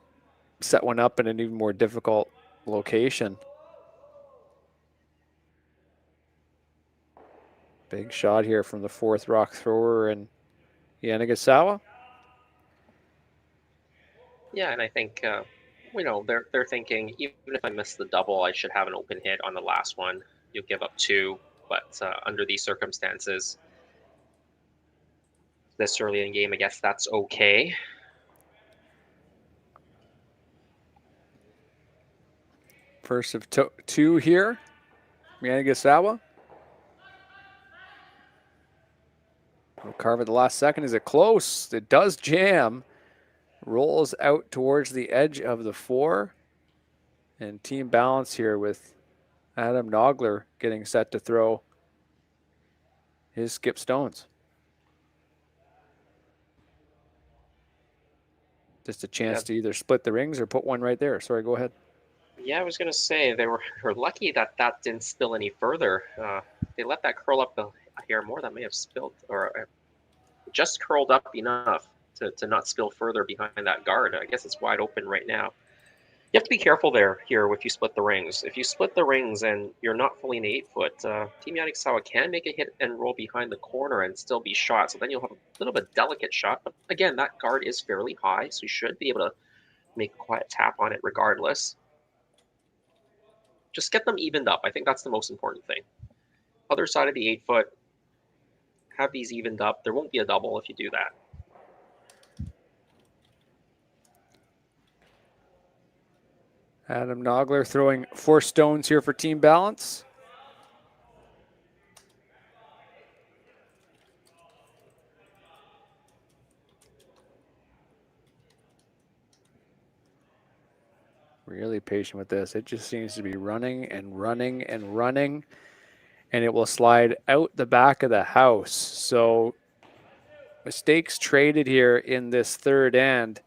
set one up in an even more difficult location. Big shot here from the fourth rock thrower and Yamaguchi. Yeah, and I think, you know, they're thinking, even if I miss the double, I should have an open hit on the last one. You'll give up 2, but under these circumstances, this early in the game, I guess that's okay. First of 2 here, Yamaguchi. We'll carve at the last second. Is it close? It does jam. Rolls out towards the edge of the 4. And Team Balance here with Adam Nogler getting set to throw his skip stones. Just a chance to either split the rings or put one right there. Sorry, go ahead. Yeah, I was going to say, they were lucky that that didn't spill any further. They let that curl up a hair more, that may have spilled, or just curled up enough to not spill further behind that guard. I guess it's wide open right now. You have to be careful here if you split the rings. If you split the rings and you're not fully in the 8-foot, Team Yamaguchi can make a hit and roll behind the corner and still be shot. So then you'll have a little bit delicate shot. But again, that guard is fairly high, so you should be able to make a quiet tap on it regardless. Just get them evened up. I think that's the most important thing. Other side of the 8-foot, have these evened up. There won't be a double if you do that. Adam Nogler throwing 4 stones here for Team Balance. Really patient with this. It just seems to be running and running and running, and it will slide out the back of the house. So mistakes traded here in this third end.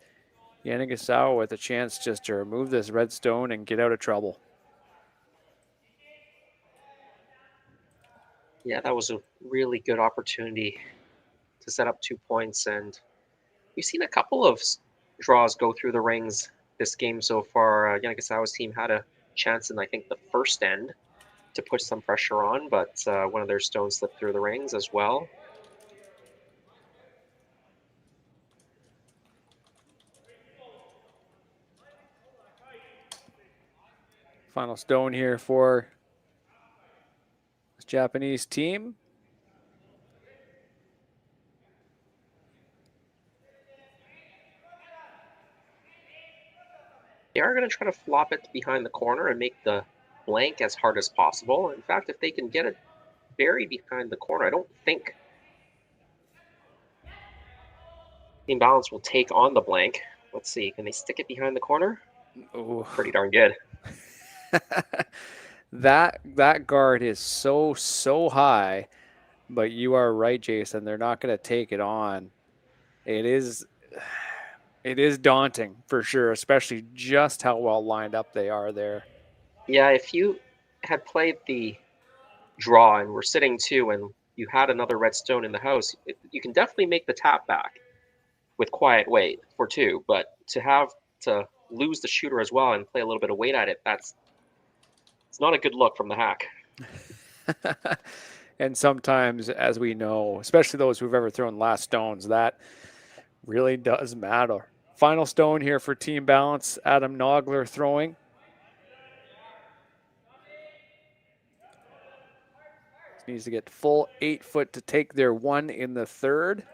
Yamaguchi with a chance just to remove this red stone and get out of trouble. Yeah, that was a really good opportunity to set up 2 points, and we've seen a couple of draws go through the rings this game so far. Yamaguchi's team had a chance in, I think, the first end to put some pressure on, but one of their stones slipped through the rings as well. Final stone here for this Japanese team. They are going to try to flop it behind the corner and make the blank as hard as possible. In fact, if they can get it buried behind the corner, I don't think Team Ballance will take on the blank. Let's see, can they stick it behind the corner? Oh, pretty darn good. that guard is so high, but you are right, Jason. They're not going to take it on. It is daunting for sure, especially just how well lined up they are there. Yeah, if you had played the draw and were sitting 2 and you had another red stone in the house, you can definitely make the tap back with quiet weight for 2, but to have to lose the shooter as well and play a little bit of weight at it, it's not a good look from the hack. And sometimes, as we know, especially those who've ever thrown last stones, that really does matter. Final stone here for Team Ballance. Adam Nogler throwing. Needs to get full 8 foot to take their 1 in the third.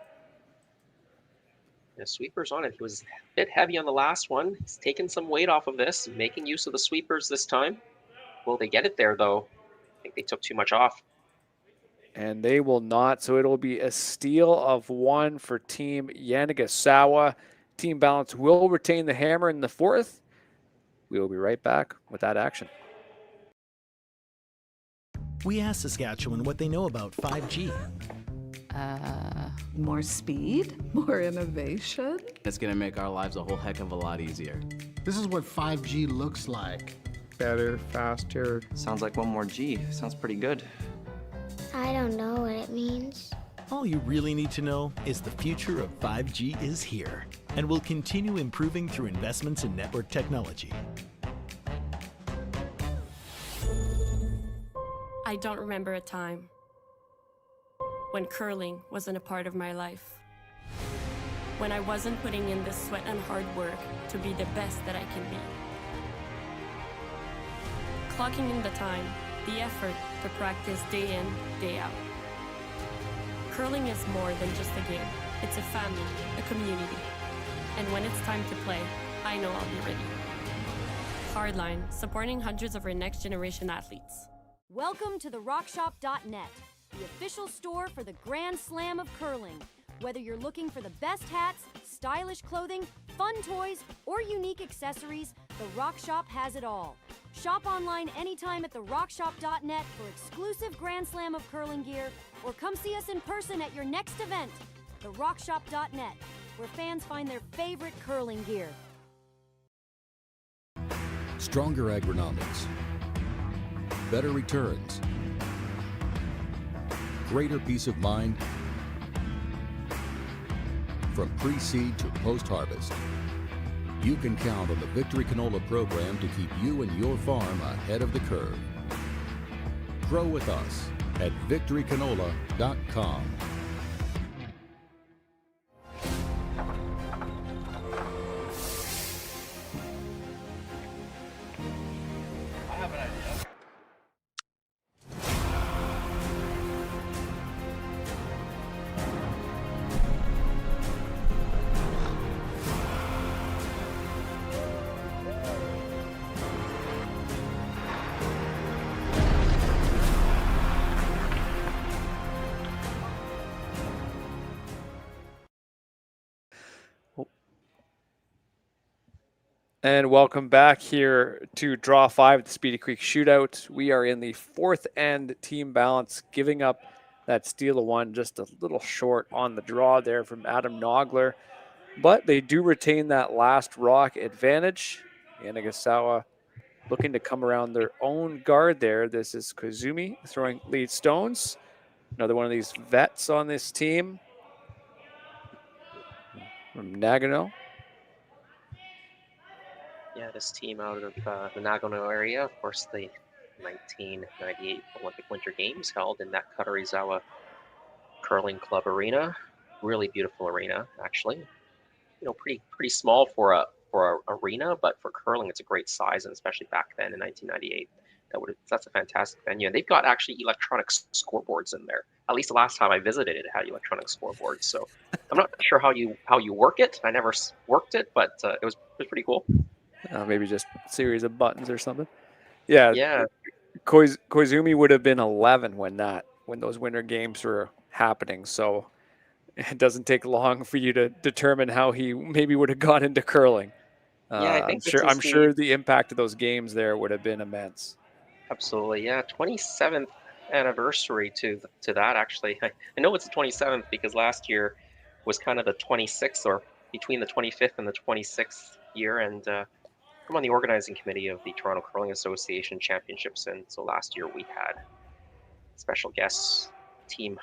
The sweeper's on it. He was a bit heavy on the last one. He's taking some weight off of this, making use of the sweepers this time. Will they get it there, though? I think they took too much off. And they will not, so it'll be a steal of 1 for Team Yamaguchi. Team Ballance will retain the hammer in the fourth. We will be right back with that action. We asked Saskatchewan what they know about 5G. More speed, more innovation. It's going to make our lives a whole heck of a lot easier. This is what 5G looks like. Better, faster. Sounds like one more G. Sounds pretty good. I don't know what it means. All you really need to know is the future of 5G is here and will continue improving through investments in network technology. I don't remember a time when curling wasn't a part of my life. When I wasn't putting in the sweat and hard work to be the best that I can be. Clocking in the time, the effort to practice day in, day out. Curling is more than just a game. It's a family, a community. And when it's time to play, I know I'll be ready. Hardline, supporting hundreds of our next generation athletes. Welcome to the RockShop.net, the official store for the Grand Slam of curling. Whether you're looking for the best hats, stylish clothing, fun toys, or unique accessories, the Rock Shop has it all. Shop online anytime at the RockShop.net for exclusive Grand Slam of curling gear, or come see us in person at your next event. The RockShop.net, where fans find their favorite curling gear. Stronger agronomics. Better returns. Greater peace of mind. From pre-seed to post-harvest, you can count on the Victory Canola program to keep you and your farm ahead of the curve. Grow with us at victorycanola.com. And welcome back here to Draw 5 at the Speedy Creek Shootout. We are in the fourth end. Team Ballance giving up that steal of 1, just a little short on the draw there from Adam Nogler. But they do retain that last rock advantage. Yamaguchi looking to come around their own guard there. This is Koizumi throwing lead stones. Another one of these vets on this team from Nagano. Yeah, this team out of the Nagano area, of course, the 1998 Olympic Winter Games held in that Karuizawa Curling Club arena. Really beautiful arena, actually. You know, pretty small for a arena, but for curling, it's a great size, and especially back then in 1998, that's a fantastic venue. And they've got actually electronic scoreboards in there. At least the last time I visited, it had electronic scoreboards. So I'm not sure how you work it. I never worked it, but it was pretty cool. Maybe just a series of buttons or something. Yeah. Yeah. Koizumi would have been 11 when those winter games were happening. So it doesn't take long for you to determine how he maybe would have gone into curling. Yeah, I think I'm sure the impact of those games there would have been immense. Absolutely, yeah. 27th anniversary to that, actually. I know it's the 27th because last year was kind of the 26th, or between the 25th and the 26th year, and I'm on the organizing committee of the Toronto Curling Association Championships, and so last year we had special guests team,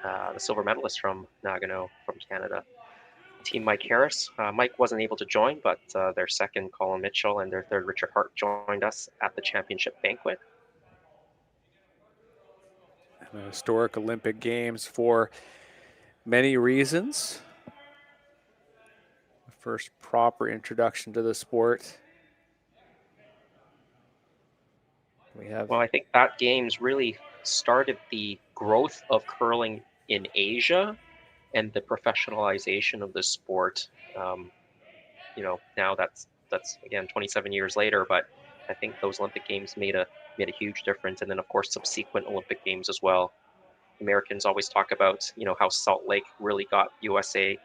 the silver medalist from Nagano, from Canada, Team Mike Harris. Mike wasn't able to join, but their second, Colin Mitchell, and their third, Richard Hart, joined us at the championship banquet. The historic Olympic Games for many reasons. The first proper introduction to the sport. Well, I think that games really started the growth of curling in Asia and the professionalization of the sport. You know, now that's again 27 years later, but I think those Olympic Games made a huge difference. And then of course subsequent Olympic Games as well. Americans always talk about, you know, how Salt Lake really got USA,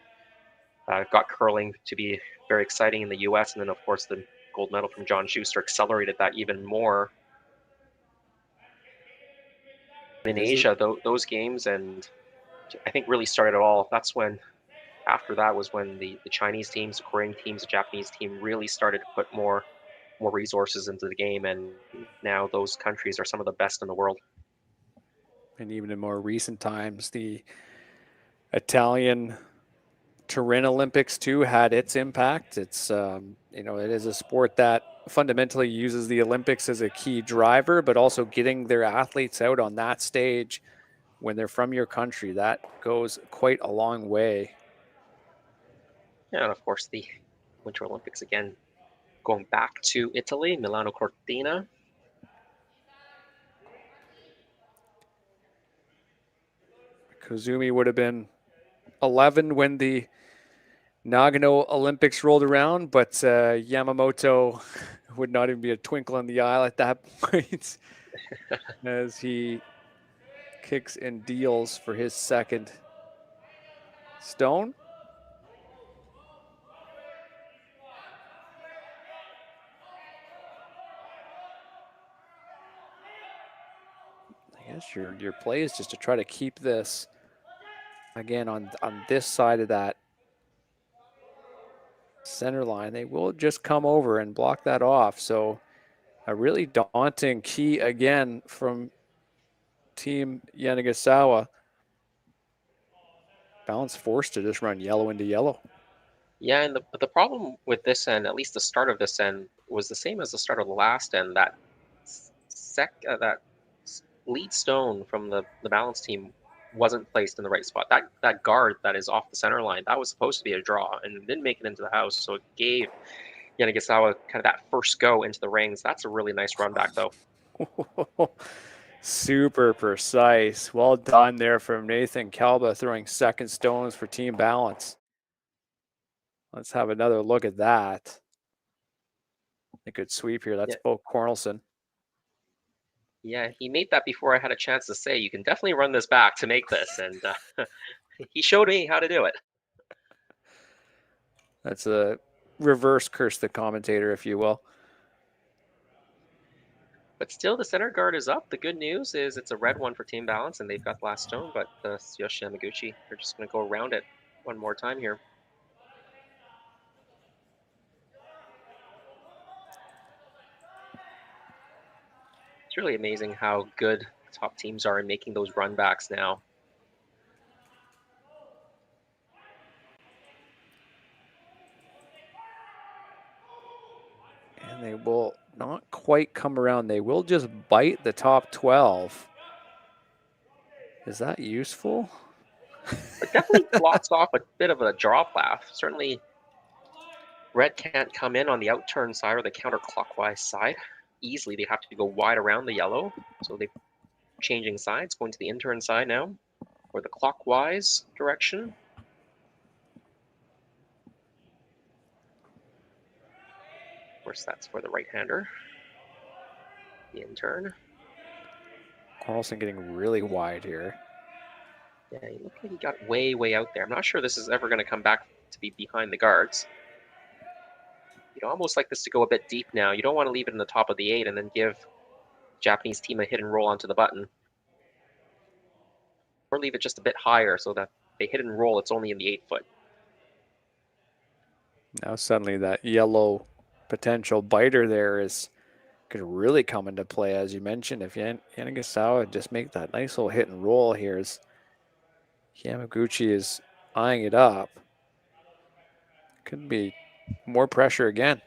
got curling to be very exciting in the US, and then of course the gold medal from John Schuster accelerated that even more. In Asia, those games, and I think really started it all. That's when, after that was when the Chinese teams, the Korean teams, the Japanese team really started to put more resources into the game, and now those countries are some of the best in the world. And even in more recent times, the Italian Turin Olympics too had its impact. It's you know, it is a sport that fundamentally uses the Olympics as a key driver, but also getting their athletes out on that stage when they're from your country, that goes quite a long way. Yeah, and of course the Winter Olympics again, going back to Italy, Milano Cortina. Koizumi would have been 11 when the Nagano Olympics rolled around, but Yamamoto would not even be a twinkle in the eye at that point as he kicks and deals for his second stone. I guess your play is just to try to keep this again on this side of that center line. They will just come over and block that off. So a really daunting key again from Team Yamaguchi. Ballance forced to just run yellow into yellow. Yeah, and the problem with this end, at least the start of this end, was the same as the start of the last end. That that lead stone from the Ballance team wasn't placed in the right spot. That guard that is off the center line, that was supposed to be a draw and didn't make it into the house. So it gave Yamaguchi kind of that first go into the rings. That's a really nice run back, though. Super precise. Well done there from Nathan Kalba, throwing second stones for Team Ballance. Let's have another look at that. A good sweep here. That's Bo Cornelson. Yeah, he made that before I had a chance to say, you can definitely run this back to make this. And he showed me how to do it. That's a reverse curse the commentator, if you will. But still, the center guard is up. The good news is it's a red one for Team Ballance, and they've got the last stone. But Tsuyoshi Yamaguchi, they're just going to go around it one more time here. It's really amazing how good top teams are in making those run backs now. And they will not quite come around. They will just bite the top 12. Is that useful? It definitely blocks off a bit of a draw path. Certainly, red can't come in on the outturn side or the counterclockwise side easily. They have to go wide around the yellow. So they're changing sides, going to the in-turn side now, or the clockwise direction. Of course, that's for the right-hander. The in-turn. Carlson getting really wide here. Yeah, he looked like he got way, way out there. I'm not sure this is ever going to come back to be behind the guards. You'd almost like this to go a bit deep now. You don't want to leave it in the top of the 8 and then give Japanese team a hit and roll onto the button. Or leave it just a bit higher so that they hit and roll, it's only in the 8-foot. Now suddenly that yellow potential biter there could really come into play, as you mentioned. If Karuizawa just make that nice little hit and roll here, as Yamaguchi is eyeing it up, could be more pressure again.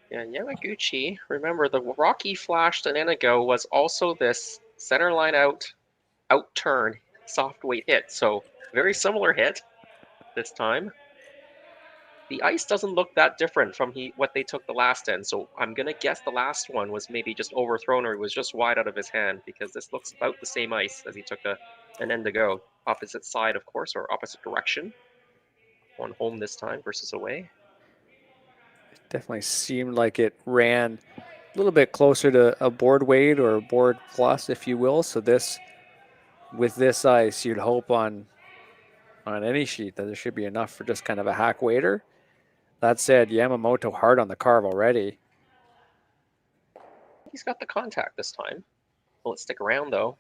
Yeah, and Yamaguchi, remember the rock he flashed a minute ago was also this center line out turn soft weight hit. So very similar hit this time. The ice doesn't look that different from what they took the last end. So I'm going to guess the last one was maybe just overthrown or it was just wide out of his hand, because this looks about the same ice as he took an end to go. Opposite side, of course, or opposite direction. On home this time versus away. It definitely seemed like it ran a little bit closer to a board weight or a board plus, if you will. So with this ice, you'd hope on any sheet that there should be enough for just kind of a hack waiter. That said, Yamamoto hard on the carve already. He's got the contact this time. Will it stick around, though?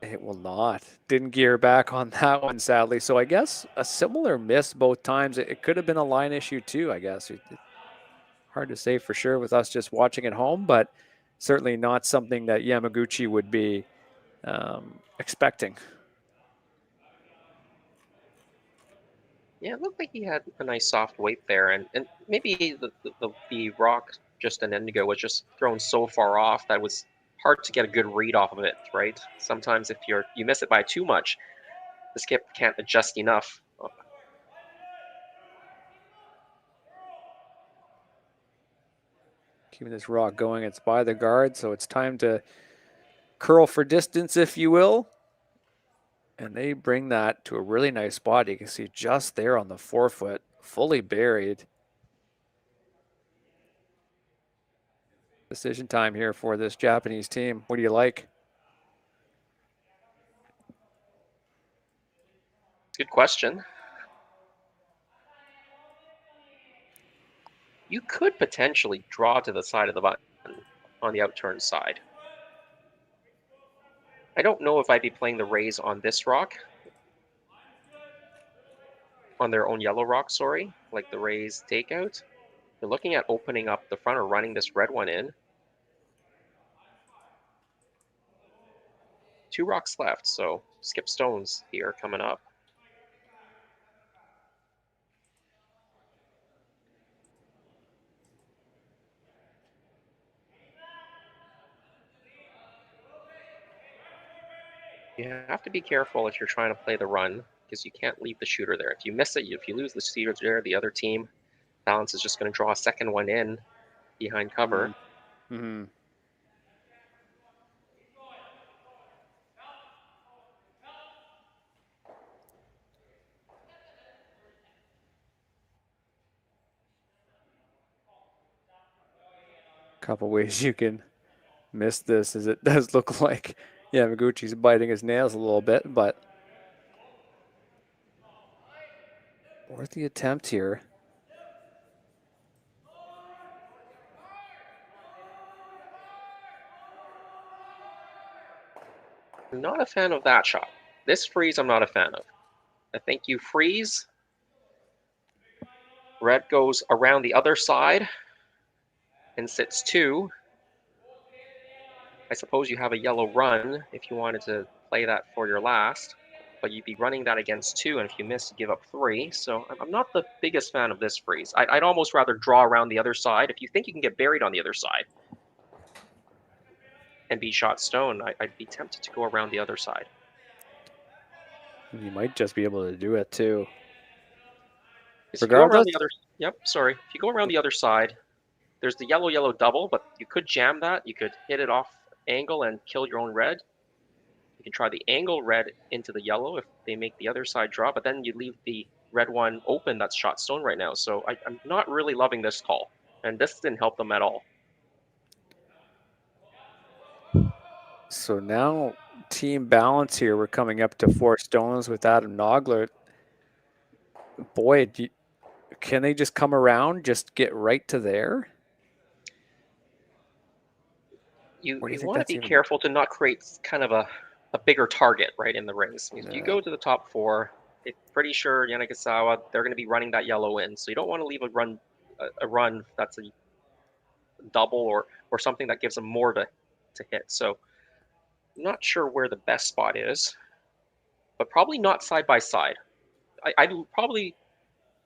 It will not. Didn't gear back on that one, sadly. So I guess a similar miss both times. It could have been a line issue too, I guess. Hard to say for sure with us just watching at home, but certainly not something that Yamaguchi would be expecting. Yeah, it looked like he had a nice soft weight there, and maybe the rock just an indigo was just thrown so far off that it was hard to get a good read off of it, right? Sometimes if you miss it by too much, the skip can't adjust enough. Keeping this rock going, it's by the guard, so it's time to curl for distance, if you will. And they bring that to a really nice spot. You can see just there on the 4-foot, fully buried. Decision time here for this Japanese team. What do you like? Good question. You could potentially draw to the side of the button on the outturn side. I don't know if I'd be playing the raise on this rock. On their own yellow rock, sorry, like the raise takeout. They're looking at opening up the front or running this red one in. 2 rocks left, so skip stones here coming up. You have to be careful if you're trying to play the run, because you can't leave the shooter there. If you miss it, if you lose the shooter there, the other team, Ballance is just going to draw a second one in behind cover. Mm-hmm. Couple ways you can miss this, as it does look like Yamaguchi's biting his nails a little bit, but worth the attempt here. I'm not a fan of that shot. This freeze I'm not a fan of. I think you freeze Red goes around the other side and sits 2. I suppose you have a yellow run if you wanted to play that for your last, but you'd be running that against 2, and if you miss, you give up 3. So I'm not the biggest fan of this freeze. I'd almost rather draw around the other side. If you think you can get buried on the other side and be shot stone, I'd be tempted to go around the other side. You might just be able to do it too. If you go around the other, if you go around the other side, there's the yellow double, but you could jam that. You could hit it off angle and kill your own red. You can try the angle red into the yellow if they make the other side draw, but then you leave the red one open that's shot stone right now. So I'm not really loving this call, and this didn't help them at all. So now team balance here. We're coming up to 4 stones with Adam Nogler. Boy, can they just come around, just get right to there? You want to be careful to not create kind of a bigger target right in the rings. If you go to the top 4, it's pretty sure Yamaguchi, they're going to be running that yellow in. So you don't want to leave a run that's a double or something that gives them more to hit. So I'm not sure where the best spot is, but probably not side by side. I'd probably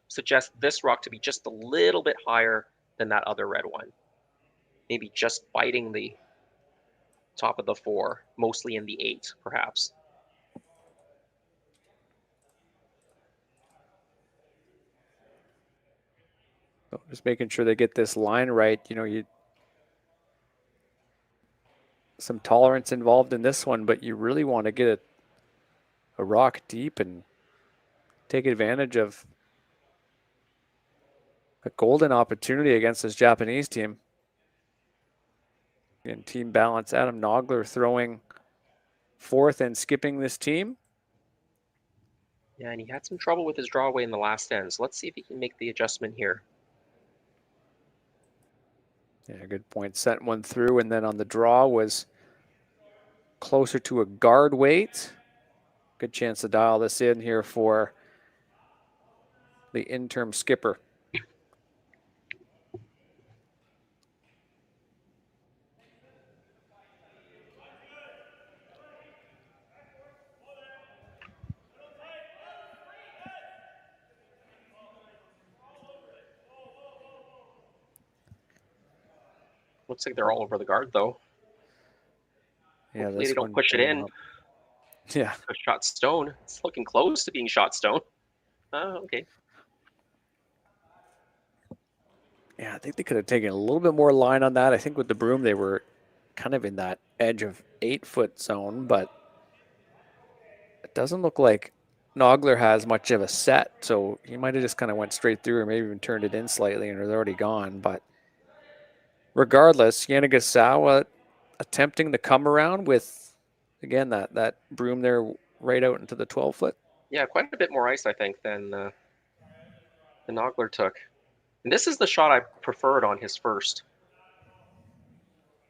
suggest this rock to be just a little bit higher than that other red one. Maybe just biting the top of the 4, mostly in the 8, perhaps. So just making sure they get this line right. Some tolerance involved in this one, but you really want to get a rock deep and take advantage of a golden opportunity against this Japanese team. In team balance, Adam Nogler throwing 4th and skipping this team. Yeah, and he had some trouble with his draw away in the last end. So let's see if he can make the adjustment here. Yeah, good point. Sent one through, and then on the draw was closer to a guard weight. Good chance to dial this in here for the interim skipper. Looks like they're all over the guard, though. Yeah, hopefully they don't push it in. Yeah. A shot stone. It's looking close to being shot stone. Okay. Yeah, I think they could have taken a little bit more line on that. I think with the broom, they were kind of in that edge of 8-foot zone, but it doesn't look like Nogler has much of a set, so he might have just kind of went straight through or maybe even turned it in slightly and it was already gone. But regardless, Yamaguchi attempting to come around with, again, that broom there right out into the 12-foot. Yeah, quite a bit more ice, I think, than Nogler took. And this is the shot I preferred on his first,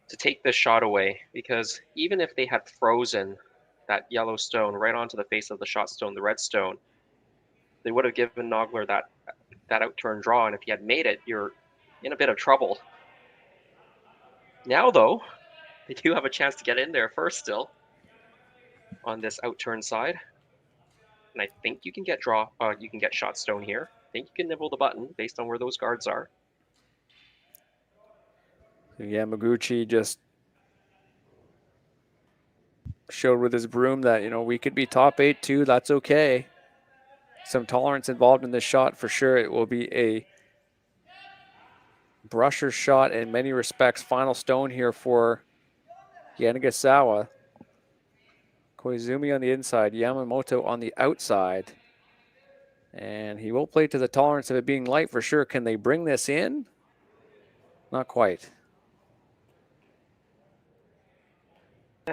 to take this shot away, because even if they had frozen that yellow stone right onto the face of the shot stone, the red stone, they would have given Nogler that outturn draw, and if he had made it, you're in a bit of trouble. Now, though, they do have a chance to get in there first still on this outturn side. And I think you can get you can get shot stone here. I think you can nibble the button based on where those guards are. Yamaguchi just showed with his broom that, we could be top 8 too. That's okay. Some tolerance involved in this shot for sure. It will be a brusher shot in many respects. Final stone here for Yanagisawa. Koizumi on the inside, Yamamoto on the outside. And he will play to the tolerance of it being light for sure. Can they bring this in? Not quite.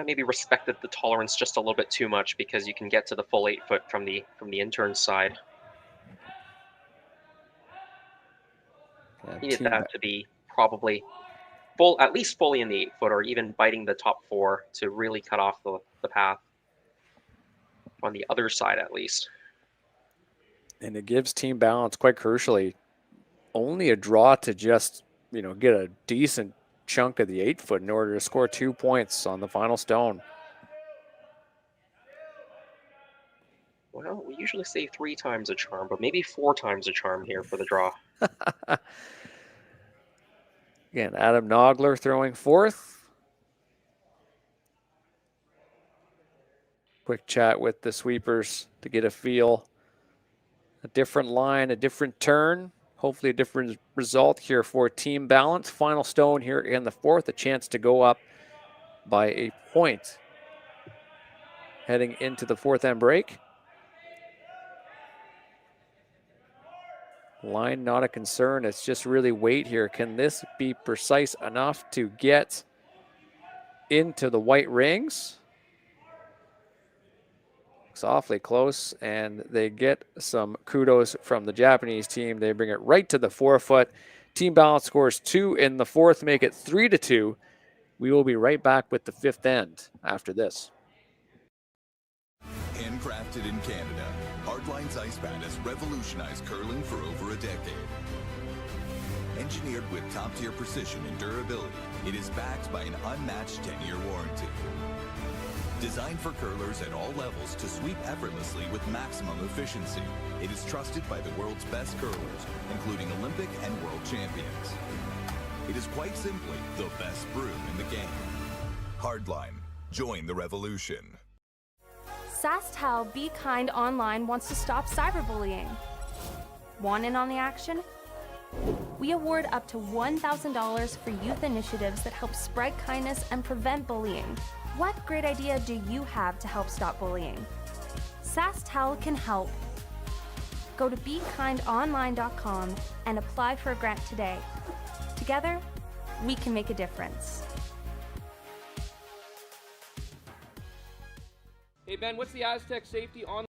Maybe respected the tolerance just a little bit too much, because you can get to the full 8-foot from the intern side. Needed that to be probably at least fully in the 8-foot, or even biting the top 4 to really cut off the path on the other side at least. And it gives team balance quite crucially. only a draw to just, get a decent chunk of the 8-foot in order to score 2 points on the final stone. Well, we usually say 3 times a charm, but maybe 4 times a charm here for the draw. Again, Adam Nogler throwing fourth. Quick chat with the sweepers to get a feel. A different line, a different turn. Hopefully a different result here for Team Ballance. Final stone here in the fourth, a chance to go up by a point. Heading into the fourth end break. Line not a concern, it's just really weight here. Can this be precise enough to get into the white rings? It's awfully close, and they get some kudos from the Japanese team. They bring it right to the 4-foot. Team Ballance scores 2 in the fourth, make it 3-2. We will be right back with the fifth end after this. Handcrafted in Canada, Hardline's ice pad has revolutionized curling for over a decade. Engineered with top-tier precision and durability, it is backed by an unmatched 10-year warranty. Designed for curlers at all levels to sweep effortlessly with maximum efficiency, it is trusted by the world's best curlers, including Olympic and world champions. It is quite simply the best broom in the game. Hardline, join the revolution. Sasktel Be Kind Online wants to stop cyberbullying. Want in on the action? We award up to $1,000 for youth initiatives that help spread kindness and prevent bullying. What great idea do you have to help stop bullying? Sasktel can help. Go to BeKindOnline.com and apply for a grant today. Together, we can make a difference. Hey Ben, what's the Aztec safety on?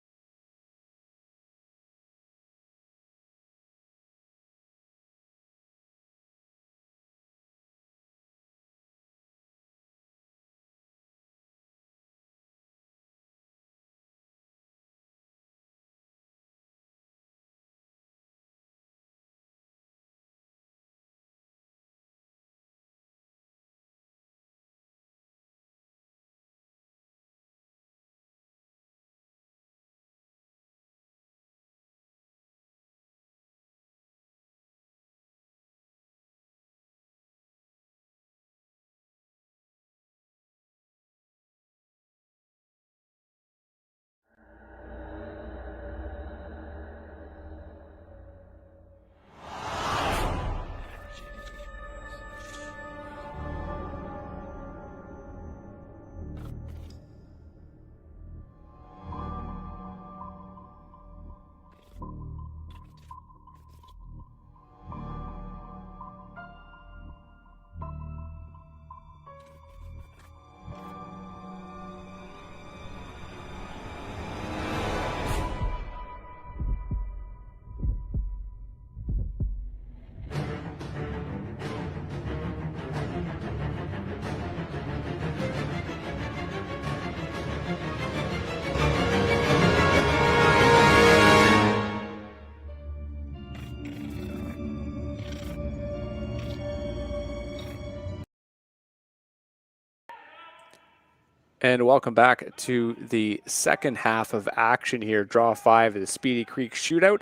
And welcome back to the second half of action here. Draw 5 of the Speedy Creek Shootout,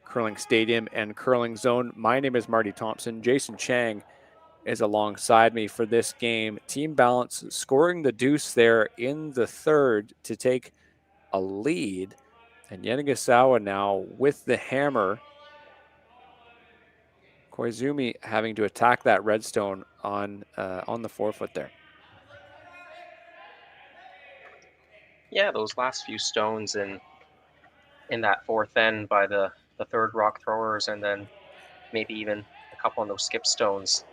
Curling Stadium and Curling Zone. My name is Marty Thompson. Jason Chang is alongside me for this game. Team Ballance scoring the deuce there in the third to take a lead. And Karuizawa now with the hammer. Koizumi having to attack that redstone on the 4-foot there. Yeah, those last few stones in that fourth end by the third rock throwers, and then maybe even a couple on those skip stones.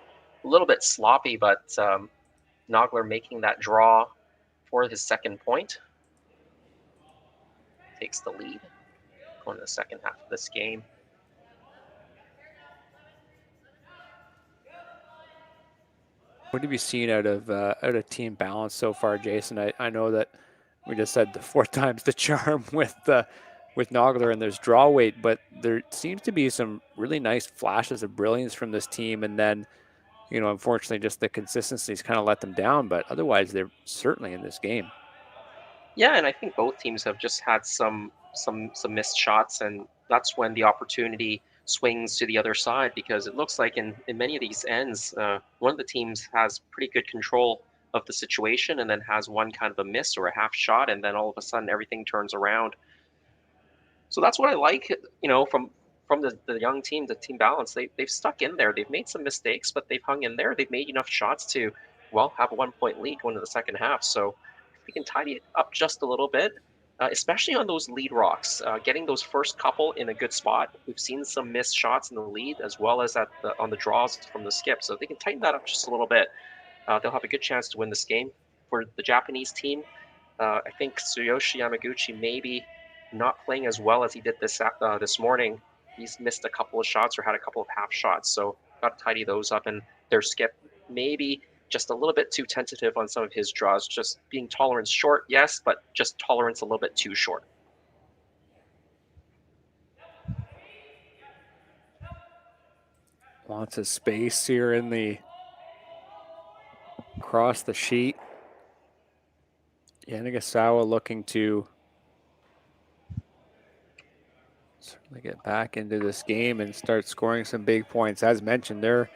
A little bit sloppy, but Nogler making that draw for his second point. Takes the lead going to the second half of this game. What have you seen out of Team Ballance so far, Jason? I know that we just said the 4 times the charm with with Nogler, and there's draw weight, but there seems to be some really nice flashes of brilliance from this team. And then, unfortunately, just the consistency's kind of let them down, but otherwise they're certainly in this game. Yeah, and I think both teams have just had some missed shots, and that's when the opportunity swings to the other side, because it looks like in many of these ends, one of the teams has pretty good control of the situation and then has one kind of a miss or a half shot, and then all of a sudden everything turns around. So that's what I like, from the young team, the Team Ballance. They've stuck in there. They've made some mistakes, but they've hung in there. They've made enough shots to, have a 1-point lead going into the second half. So if we can tidy it up just a little bit, especially on those lead rocks, getting those first couple in a good spot. We've seen some missed shots in the lead as well as on the draws from the skip. So if they can tighten that up just a little bit, they'll have a good chance to win this game. For the Japanese team, I think Tsuyoshi Yamaguchi maybe not playing as well as he did this morning. He's missed a couple of shots or had a couple of half shots, so got to tidy those up. And their skip maybe just a little bit too tentative on some of his draws, just being tolerance short, yes, but just tolerance a little bit too short. Lots of space here across the sheet. Yanagisawa looking to certainly get back into this game and start scoring some big points. As mentioned, they're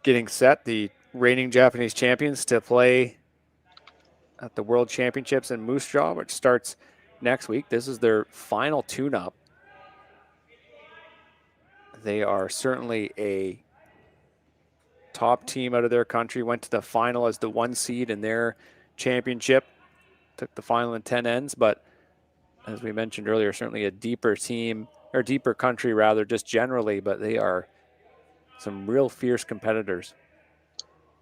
getting set, the reigning Japanese champions, to play at the World Championships in Moose Jaw, which starts next week. This is their final tune-up. They are certainly a top team out of their country, went to the final as the 1 seed in their championship, took the final in 10 ends, but as we mentioned earlier, certainly a deeper team, or deeper country rather, just generally, but they are some real fierce competitors.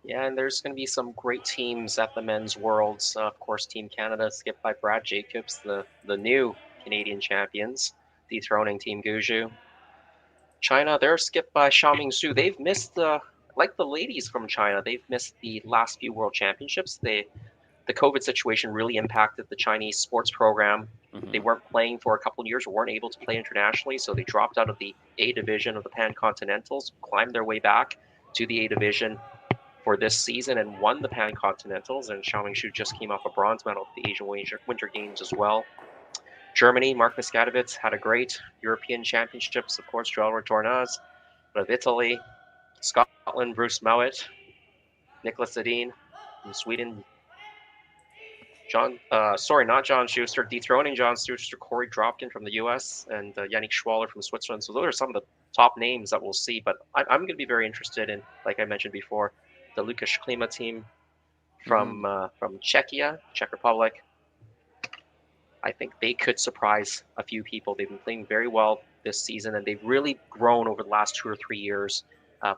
Yeah, and there's going to be some great teams at the men's worlds. Of course, Team Canada, skipped by Brad Jacobs, the new Canadian champions, dethroning Team Guju. China, they're skipped by Xiaoming Xu. They've missed, like the ladies from China, they've missed the last few World Championships. The COVID situation really impacted the Chinese sports program. They weren't playing for a couple of years, or weren't able to play internationally, so they dropped out of the A division of the Pan Continentals, climbed their way back to the A division for this season and won the Pan Continentals. And Xiaoming Xu just came off a bronze medal at the Asian Winter Games as well. Germany, Mark Miskadovitz had a great European Championships, of course, Joel Tornaz. But of Italy, Scotland, Bruce Mowat, Nicholas Sedin from Sweden. Not John Schuster, dethroning John Schuster, Corey Dropkin from the U.S., and Yannick Schwaller from Switzerland. So those are some of the top names that we'll see. But I'm going to be very interested in, like I mentioned before, the Lukáš Klima team from Czechia, Czech Republic. I think they could surprise a few people. They've been playing very well this season, and they've really grown over the last 2 or 3 years,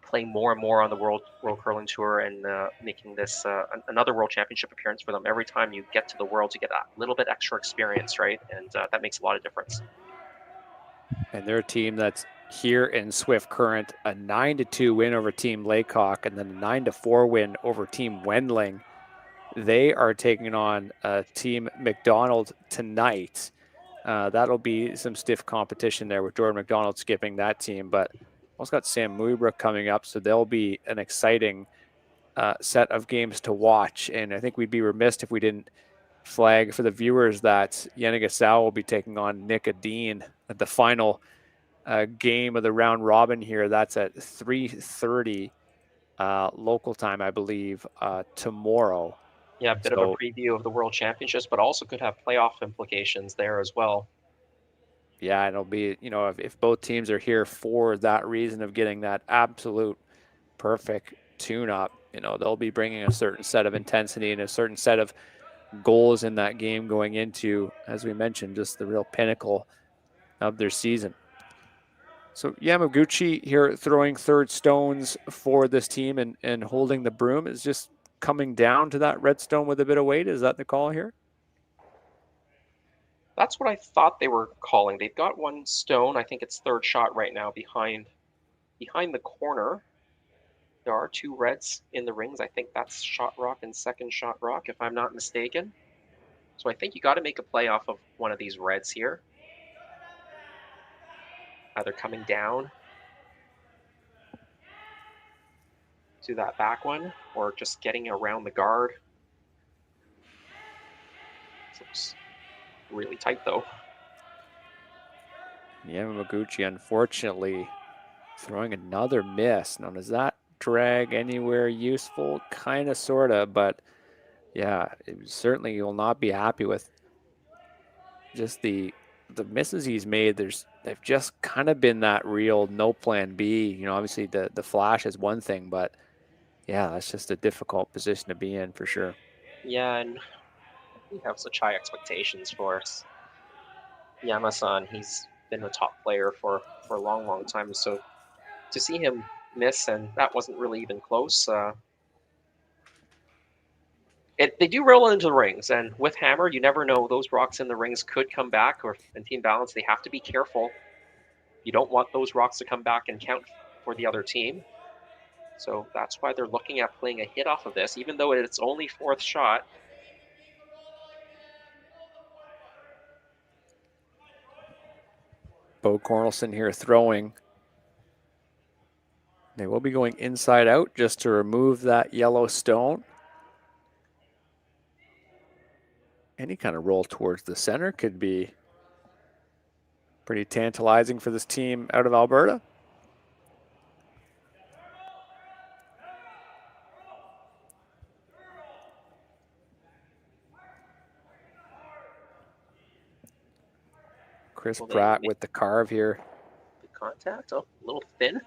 playing more and more on the World Curling Tour, and making this another World Championship appearance for them. Every time you get to the Worlds, you get a little bit extra experience, right? And that makes a lot of difference. And they're a team that's here in Swift Current, a 9-2 win over Team Laycock, and then a 9-4 win over Team Wendling. They are taking on Team McDonald tonight. That'll be some stiff competition there with Jordan McDonald skipping that team, but also got Sam Muybrook coming up, so there'll be an exciting set of games to watch. And I think we'd be remiss if we didn't flag for the viewers that Yanagisawa will be taking on Nick Adine at the final game of the round robin here. That's at 3:30 local time, I believe, tomorrow. Yeah, a bit of a preview of the World Championships, but also could have playoff implications there as well. Yeah, it'll be, if both teams are here for that reason of getting that absolute perfect tune-up, they'll be bringing a certain set of intensity and a certain set of goals in that game going into, as we mentioned, just the real pinnacle of their season. So Yamaguchi here throwing third stones for this team and holding the broom, is just coming down to that red stone with a bit of weight. Is that the call here? That's what I thought they were calling. They've got one stone. I think it's third shot right now behind the corner. There are 2 reds in the rings. I think that's shot rock and second shot rock, if I'm not mistaken. So I think you got to make a play off of one of these reds here. either coming down to that back one or just getting around the guard. This looks really tight though. Yamaguchi, unfortunately, throwing another miss. Now, does that drag anywhere useful? Kind of, sort of, but yeah, it certainly will not be happy with just the misses he's made. They've just kind of been that real no plan B. You know, obviously the flash is one thing, but yeah, that's just a difficult position to be in for sure. Yeah, and we have such high expectations for Yama-san. He's been a top player for a long, long time. So to see him miss, and that wasn't really even close. They do roll into the rings, and with hammer, you never know. Those rocks in the rings could come back, or in Team Balance, they have to be careful. You don't want those rocks to come back and count for the other team. So that's why they're looking at playing a hit off of this, even though it's only 4th shot. Bo Cornelson here throwing. They will be going inside out just to remove that yellow stone. Any kind of roll towards the center could be pretty tantalizing for this team out of Alberta. Chris Pratt with the carve here. The contact, a little thin.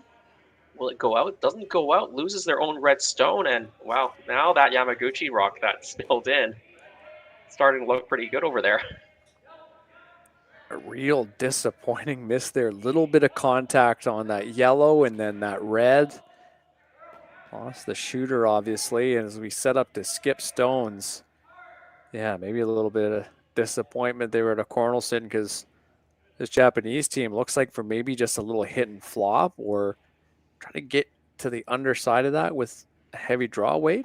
Will it go out? Doesn't go out, loses their own red stone, and wow, now that Yamaguchi rock that spilled in, starting to look pretty good over there. A real disappointing miss there. Little bit of contact on that yellow and then that red. Lost the shooter, obviously, and as we set up to skip stones, yeah, maybe a little bit of disappointment there at a Cornelson, because this Japanese team looks like for maybe just a little hit and flop, or trying to get to the underside of that with a heavy draw weight.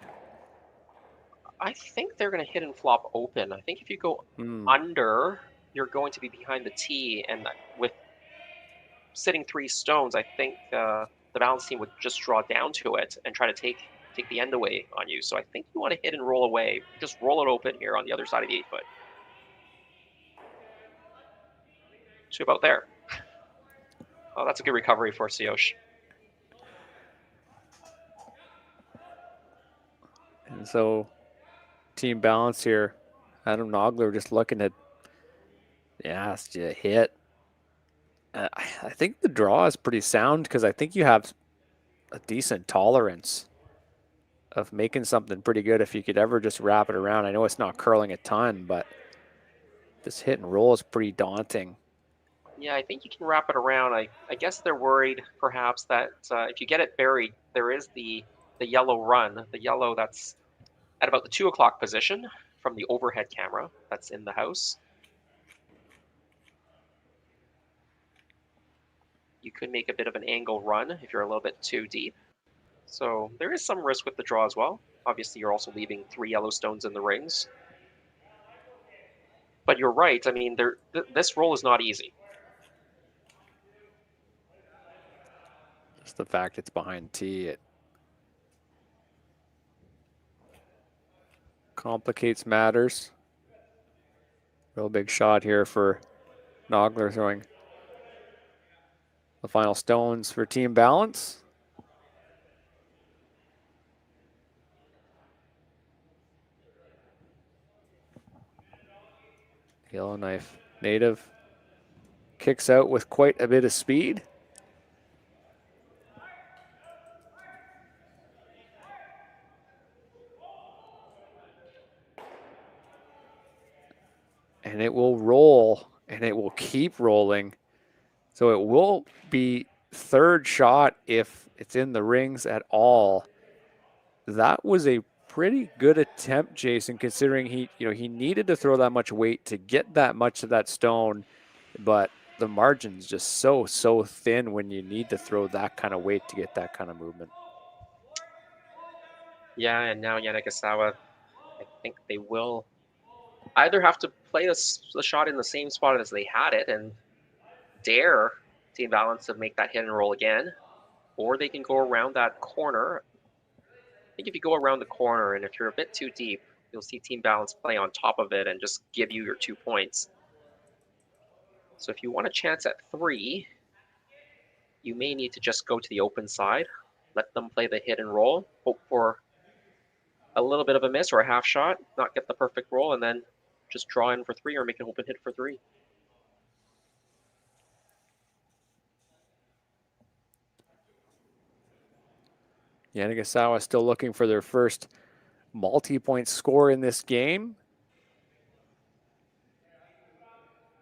I think they're going to hit and flop open. I think if you go under, you're going to be behind the tee, and with sitting 3 stones, I think the Balance team would just draw down to it and try to take the end away on you. So I think you want to hit and roll away. Just roll it open here on the other side of the 8-foot. To about there. Oh, that's a good recovery for Tsuyoshi. And so Team Balance here, Adam Nogler just looking at, yeah, it's just a hit. I think the draw is pretty sound, because I think you have a decent tolerance of making something pretty good if you could ever just wrap it around. I know it's not curling a ton, but this hit and roll is pretty daunting. Yeah, I think you can wrap it around. I guess they're worried perhaps that if you get it buried, there is the yellow run, the yellow that's at about the 2 o'clock position from the overhead camera that's in the house. You could make a bit of an angle run if you're a little bit too deep. So there is some risk with the draw as well. Obviously, you're also leaving 3 yellow stones in the rings. But you're right. I mean, this roll is not easy. Just the fact it's behind tee, it complicates matters. Real big shot here for Nogler, throwing the final stones for Team Balance. Yellowknife native kicks out with quite a bit of speed. And it will roll, and it will keep rolling. So it will be 3rd shot if it's in the rings at all. That was a pretty good attempt, Jason, considering he needed to throw that much weight to get that much of that stone, but the margin's just so thin when you need to throw that kind of weight to get that kind of movement. Yeah, and now Yanagisawa, I think they will either have to play the shot in the same spot as they had it and dare Team Ballance to make that hit and roll again, or they can go around that corner. I think if you go around the corner and if you're a bit too deep, you'll see Team Ballance play on top of it and just give you your 2 points. So if you want a chance at 3, you may need to just go to the open side, let them play the hit and roll, hope for a little bit of a miss or a half shot, not get the perfect roll, and then just draw in for 3 or make an open hit for 3. Yanagisawa still looking for their first multi-point score in this game.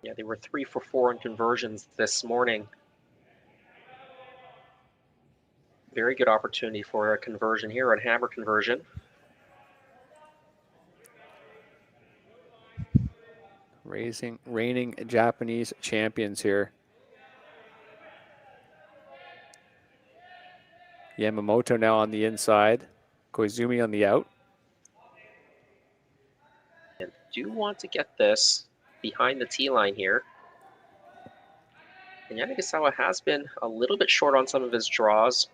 Yeah, they were 3 for 4 in conversions this morning. Very good opportunity for a conversion here, a hammer conversion. Reigning Japanese champions here. Yamamoto now on the inside. Koizumi on the out. And do want to get this behind the tee line here. And Yanagisawa has been a little bit short on some of his draws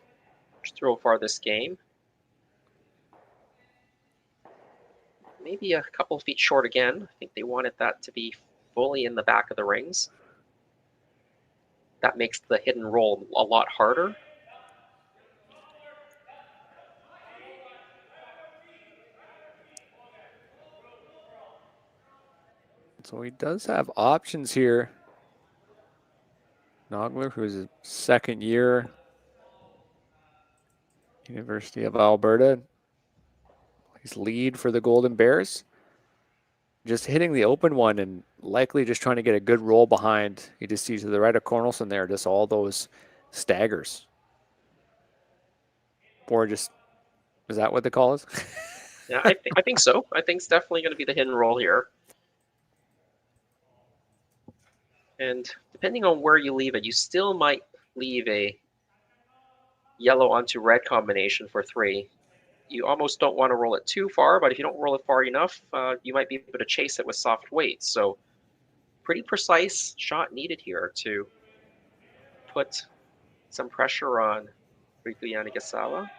so far this game. Maybe a couple of feet short again. I think they wanted that to be fully in the back of the rings. That makes the hit and roll a lot harder. So he does have options here. Nogler, who's his second year, University of Alberta. He's lead for the Golden Bears. Just hitting the open one and likely just trying to get a good roll behind. You just see to the right of Cornelson there, just all those staggers. Or just, is that what the call is? Yeah, I think so. I think it's definitely going to be the hit and roll here. And depending on where you leave it, you still might leave a yellow onto red combination for 3. You almost don't want to roll it too far, but if you don't roll it far enough, you might be able to chase it with soft weight. So pretty precise shot needed here to put some pressure on Riku Yanagisawa.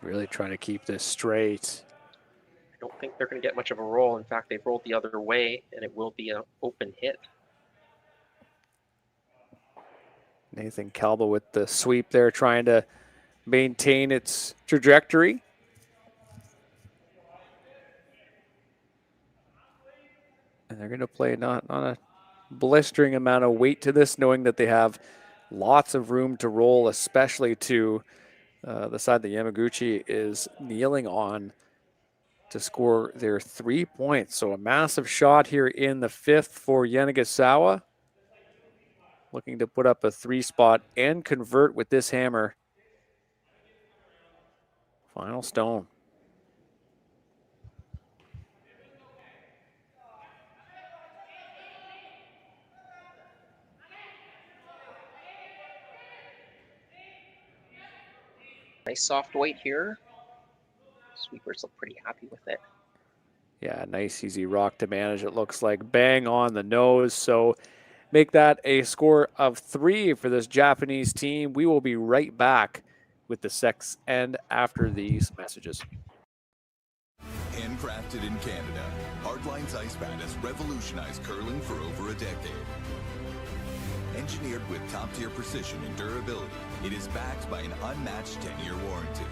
Really trying to keep this straight. I don't think they're going to get much of a roll. In fact, they've rolled the other way, and it will be an open hit. Nathan Kalba with the sweep there, trying to maintain its trajectory. And they're going to play not on a blistering amount of weight to this, knowing that they have lots of room to roll, especially to the side that Yamaguchi is kneeling on to score their 3 points. So a massive shot here in the 5th for Yanagisawa. Looking to put up a 3 spot and convert with this hammer. Final stone. Nice soft weight here. Sweepers look pretty happy with it. Yeah, nice easy rock to manage. It looks like bang on the nose. So make that a score of 3 for this Japanese team. We will be right back with the sex end after these messages. Handcrafted in Canada, Hardline's Ice Pad has revolutionized curling for over a decade. Engineered with top-tier precision and durability, it is backed by an unmatched 10-year warranty.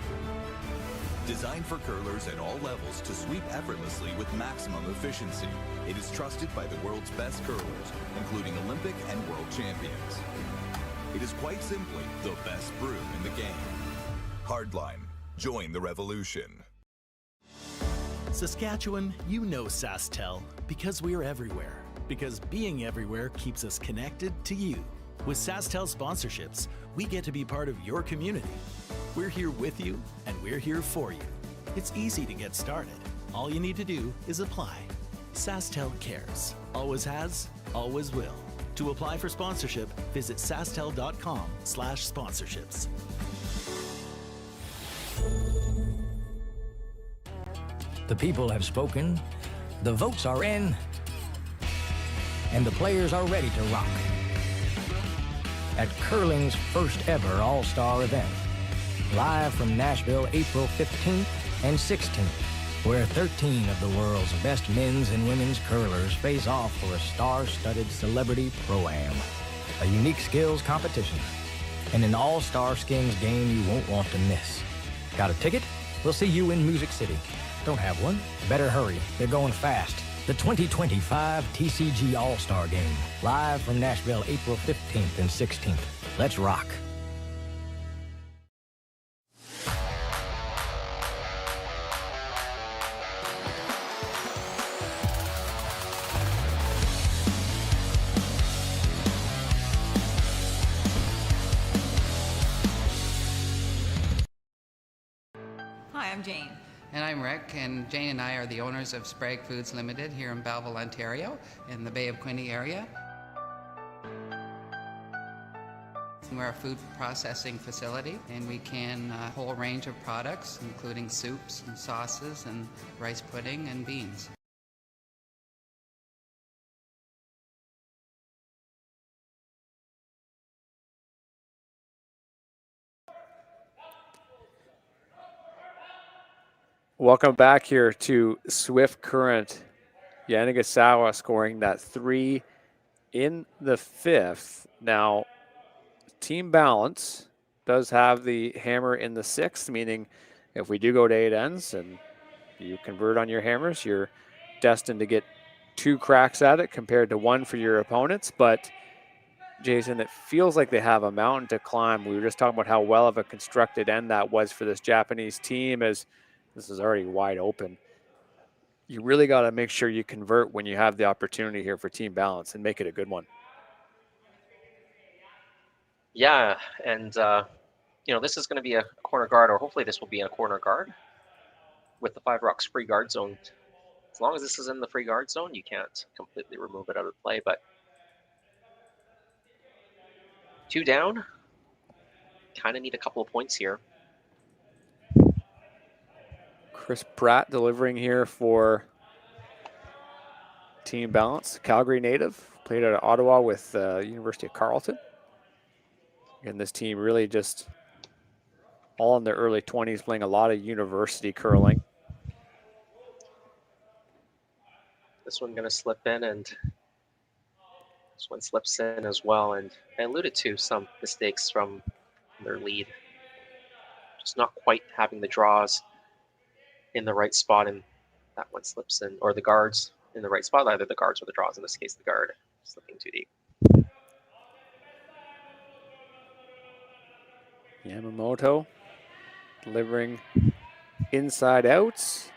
Designed for curlers at all levels to sweep effortlessly with maximum efficiency, it is trusted by the world's best curlers, including Olympic and world champions. It is quite simply the best brew in the game. Hardline, join the revolution. Saskatchewan, you know Sasktel because we're everywhere. Because being everywhere keeps us connected to you. With Sasktel sponsorships, we get to be part of your community. We're here with you, and we're here for you. It's easy to get started. All you need to do is apply. Sasktel cares. Always has, always will. To apply for sponsorship, visit sasktel.com/sponsorships. The people have spoken, the votes are in, and the players are ready to rock. At curling's first ever all-star event, live from Nashville, April 15th and 16th, where 13 of the world's best men's and women's curlers face off for a star-studded celebrity pro-am, a unique skills competition, and an all-star skins game you won't want to miss. Got a ticket? We'll see you in Music City. Don't have one? Better hurry. They're going fast. The 2025 TCG All-Star Game, live from Nashville, April 15th and 16th. Let's rock. Hi, I'm Jane. And I'm Rick, and Jane and I are the owners of Sprague Foods Limited here in Belleville, Ontario, in the Bay of Quinte area. We're a food processing facility, and we can a whole range of products, including soups and sauces and rice pudding and beans. Welcome back here to Swift Current. Yamaguchi scoring that 3 in the 5th. Now, Team Balance does have the hammer in the 6th, meaning if we do go to 8 ends and you convert on your hammers, you're destined to get 2 cracks at it compared to 1 for your opponents. But, Jason, it feels like they have a mountain to climb. We were just talking about how well of a constructed end that was for this Japanese team, as this is already wide open. You really got to make sure you convert when you have the opportunity here for Team Balance and make it a good one. Yeah, and you know, this is going to be a corner guard, or hopefully this will be a corner guard with the 5 rocks free guard zone. As long as this is in the free guard zone, you can't completely remove it out of play, but 2 down, kind of need a couple of points here. Chris Pratt delivering here for Team Balance. Calgary native, played out of Ottawa with University of Carleton. And this team really just all in their early 20s, playing a lot of university curling. This one going to slip in, and this one slips in as well. And I alluded to some mistakes from their lead. Just not quite having the draws in the right spot, and that one slips in, or the guards in the right spot, either the guards or the draws, in this case the guard, slipping too deep. Yamamoto delivering inside outs.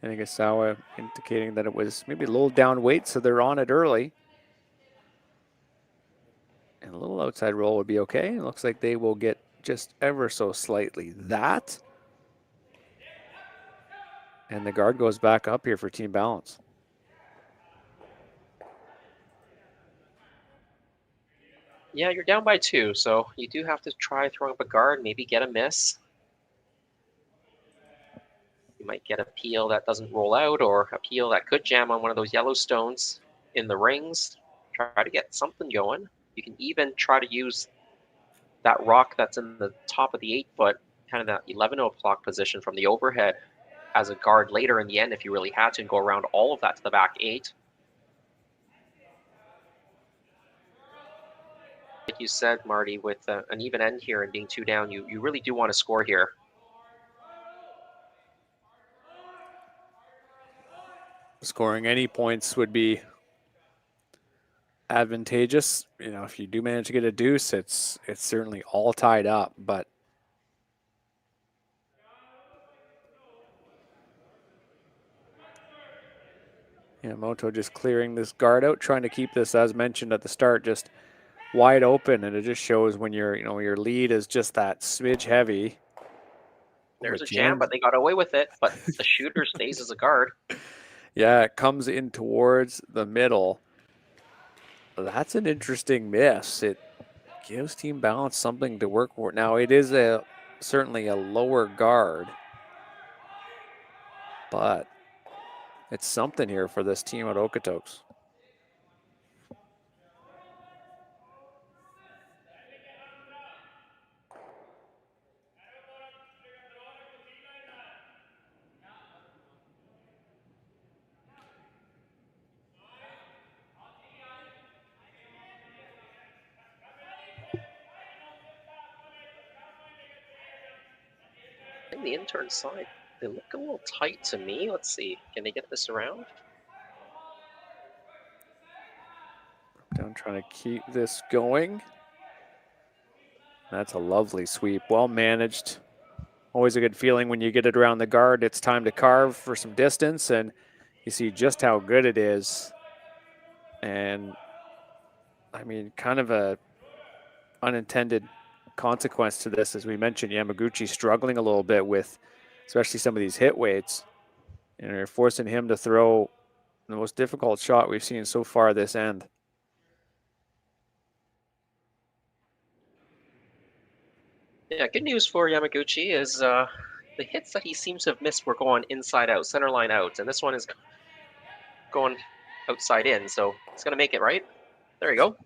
And Karuizawa indicating that it was maybe a little down weight, so they're on it early. And a little outside roll would be okay. It looks like they will get just ever so slightly that. And the guard goes back up here for Team Balance. Yeah, you're down by 2, so you do have to try throwing up a guard, maybe get a miss. You might get a peel that doesn't roll out, or a peel that could jam on one of those yellow stones in the rings. Try to get something going. You can even try to use that rock that's in the top of the 8-foot, kind of that 11 o'clock position from the overhead, as a guard later in the end if you really had to, and go around all of that to the back 8. Like you said, Marty, with an even end here and being 2 down, you really do want to score here. Scoring any points would be advantageous. You know, if you do manage to get a deuce, it's certainly all tied up, but Yamamoto just clearing this guard out, trying to keep this, as mentioned at the start, just wide open, and it just shows when your lead is just that smidge heavy. There's a jam, but they got away with it, but the shooter stays as a guard. Yeah, it comes in towards the middle. That's an interesting miss. It gives Team Balance something to work for. Now, it is a certainly a lower guard, but it's something here for this team at Okotoks. I think the intern side, they look a little tight to me. Let's see, can they get this around? Down trying to keep this going. That's a lovely sweep, well managed. Always a good feeling when you get it around the guard. It's time to carve for some distance, and you see just how good it is. And I mean, kind of a unintended consequence to this, as we mentioned, Yamaguchi struggling a little bit with especially some of these hit weights, and they're forcing him to throw the most difficult shot we've seen so far this end. Yeah, good news for Yamaguchi is the hits that he seems to have missed were going inside out, center line out, and this one is going outside in, so it's going to make it, right? There you go.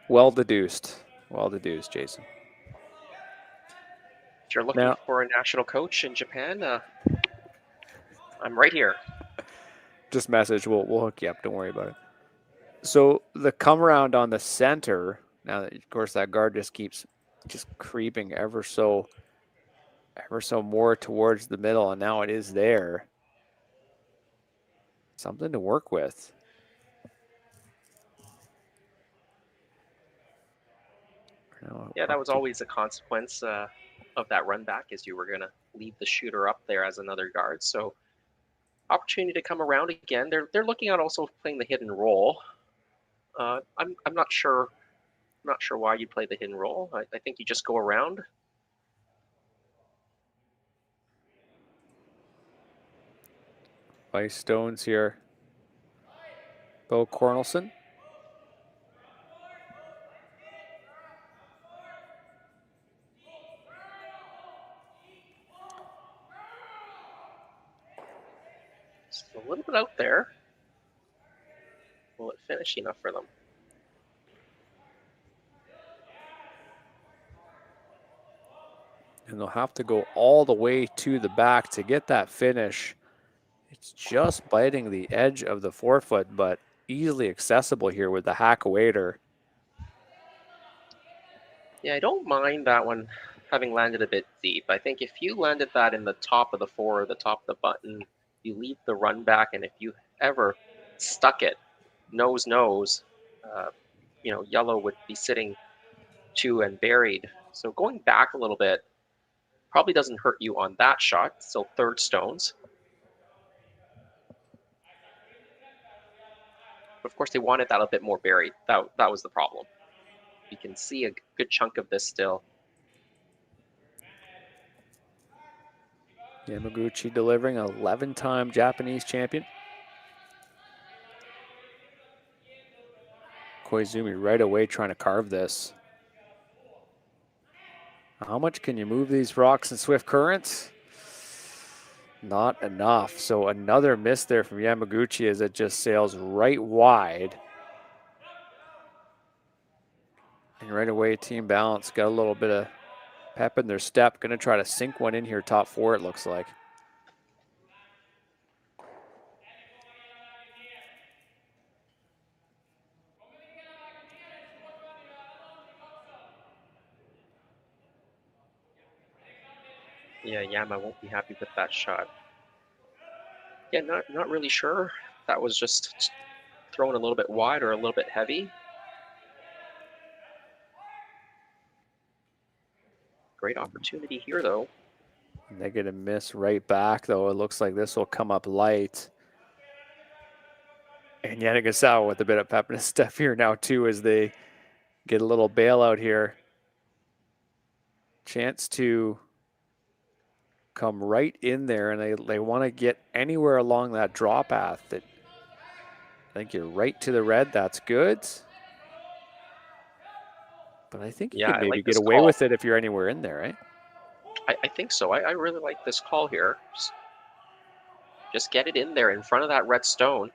Well deduced, Jason. If you're looking for a national coach in Japan, I'm right here. Just message, we'll hook you up, don't worry about it. So the come around on the center, now that of course that guard just keeps creeping ever so more towards the middle, and now it is there. Something to work with. Yeah, that was always a consequence of that run back, is you were going to leave the shooter up there as another guard. So opportunity to come around again. They're looking at also playing the hidden roll. I'm not sure. I'm not sure why you play the hidden roll. I think you just go around. Ice stones here. Bo Cornelson. Just a little bit out there. Will it finish enough for them? And they'll have to go all the way to the back to get that finish. It's just biting the edge of the forefoot, but easily accessible here with the hack waiter. Yeah, I don't mind that one having landed a bit deep. I think if you landed that in the top of the four or the top of the button, you leave the run back, and if you ever stuck it nose, yellow would be sitting two and buried. So going back a little bit probably doesn't hurt you on that shot. Still third stones. But of course, they wanted that a bit more buried. That was the problem. You can see a good chunk of this still. Yamaguchi delivering, 11-time Japanese champion. Koizumi right away trying to carve this. How much can you move these rocks in swift currents? Not enough. So another miss there from Yamaguchi as it just sails right wide. And right away, Team Ballance got a little bit of pep in their step. Going to try to sink one in here, top four, it looks like. Yeah, Yama won't be happy with that shot. Yeah, not really sure. That was just thrown a little bit wide or a little bit heavy. Great opportunity here, though. Negative miss right back, though. It looks like this will come up light. And Karuizawa with a bit of pep in his step here now, too, as they get a little bailout here. Chance to come right in there, and they want to get anywhere along that draw path. That I think you're right to the red. That's good. But I think you Yeah, can I maybe like get this away call. with it if you're anywhere in there, right? I think so. I really like this call here. Just get it in there in front of that red stone.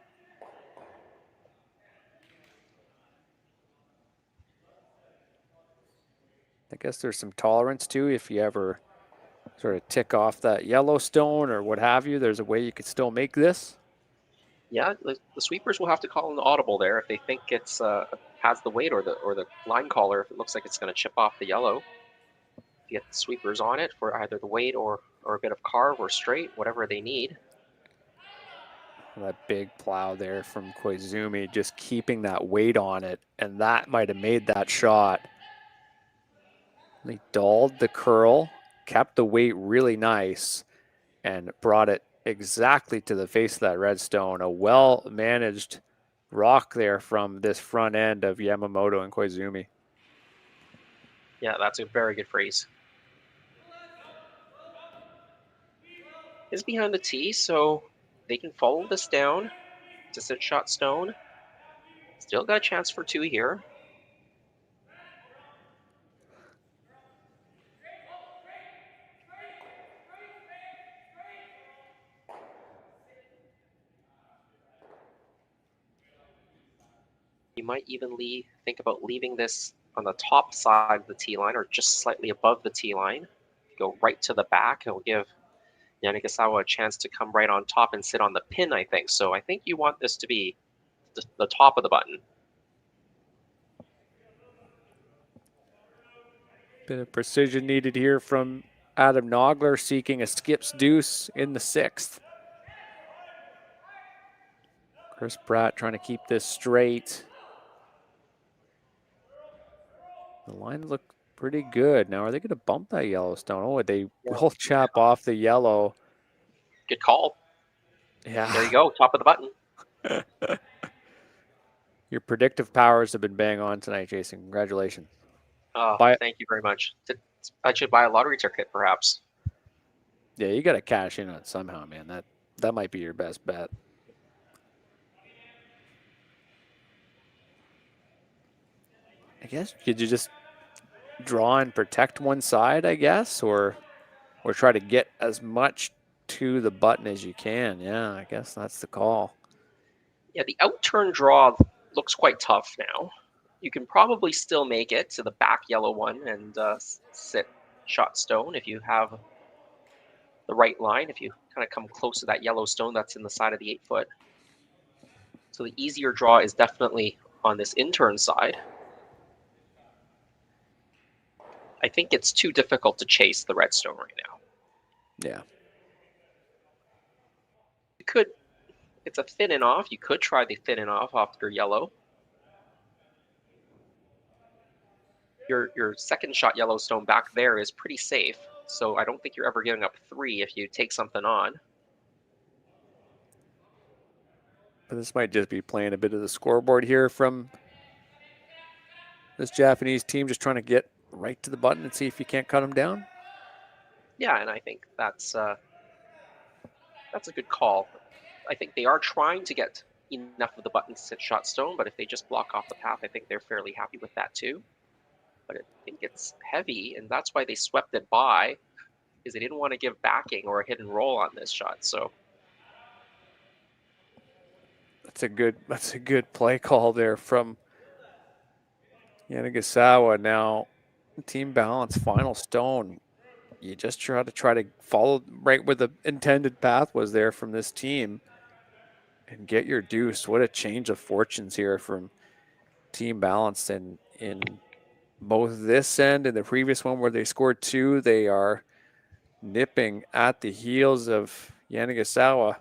I guess there's some tolerance too if you ever sort of tick off that yellow stone or what have you. There's a way you could still make this. Yeah, the sweepers will have to call an audible there if they think it's has the weight, or the line caller if it looks like it's going to chip off the yellow. Get the sweepers on it for either the weight or a bit of carve or straight, whatever they need. That big plow there from Koizumi, just keeping that weight on it, and that might have made that shot. They dulled the curl, kept the weight really nice, and brought it exactly to the face of that redstone. A well-managed rock there from this front end of Yamamoto and Koizumi. Yeah, that's a very good phrase. Is behind the tee, so they can follow this down to sit shot stone. Still got a chance for 2 here. You might even think about leaving this on the top side of the tee line or just slightly above the tee line. Go right to the back. It'll give Yanagisawa a chance to come right on top and sit on the pin, I think. So I think you want this to be the top of the button. Bit of precision needed here from Adam Nogler, seeking a skips deuce in the 6th. Chris Pratt trying to keep this straight. The line looked pretty good. Now, are they going to bump that Yellowstone? Oh, they will chap off the yellow. Good call. Yeah. There you go, top of the button. Your predictive powers have been bang on tonight, Jason. Congratulations. Thank you very much. I should buy a lottery ticket, perhaps. Yeah, you got to cash in on it somehow, man. That might be your best bet. I guess, could you just draw and protect one side, I guess, or try to get as much to the button as you can? Yeah, I guess that's the call. Yeah, the outturn draw looks quite tough now. You can probably still make it to the back yellow one and sit shot stone if you have the right line, if you kind of come close to that yellow stone that's in the side of the 8-foot. So the easier draw is definitely on this in-turn side. I think it's too difficult to chase the redstone right now. Yeah. You could, it's a thin and off. You could try the thin and off after yellow. Your second shot Yellowstone back there is pretty safe. So I don't think you're ever giving up 3 if you take something on. But this might just be playing a bit of the scoreboard here from this Japanese team, just trying to get right to the button and see if you can't cut them down. Yeah, and I think that's a good call. I think they are trying to get enough of the button to sit shot stone, but if they just block off the path, I think they're fairly happy with that too. But I think it's heavy, and that's why they swept it by, because they didn't want to give backing or a hit and roll on this shot. So that's a good play call there from Yanagisawa. Now, Team Balance, final stone. You just try to follow right where the intended path was there from this team and get your deuce. What a change of fortunes here from Team Balance. And in both this end and the previous one where they scored 2, they are nipping at the heels of Yanagisawa.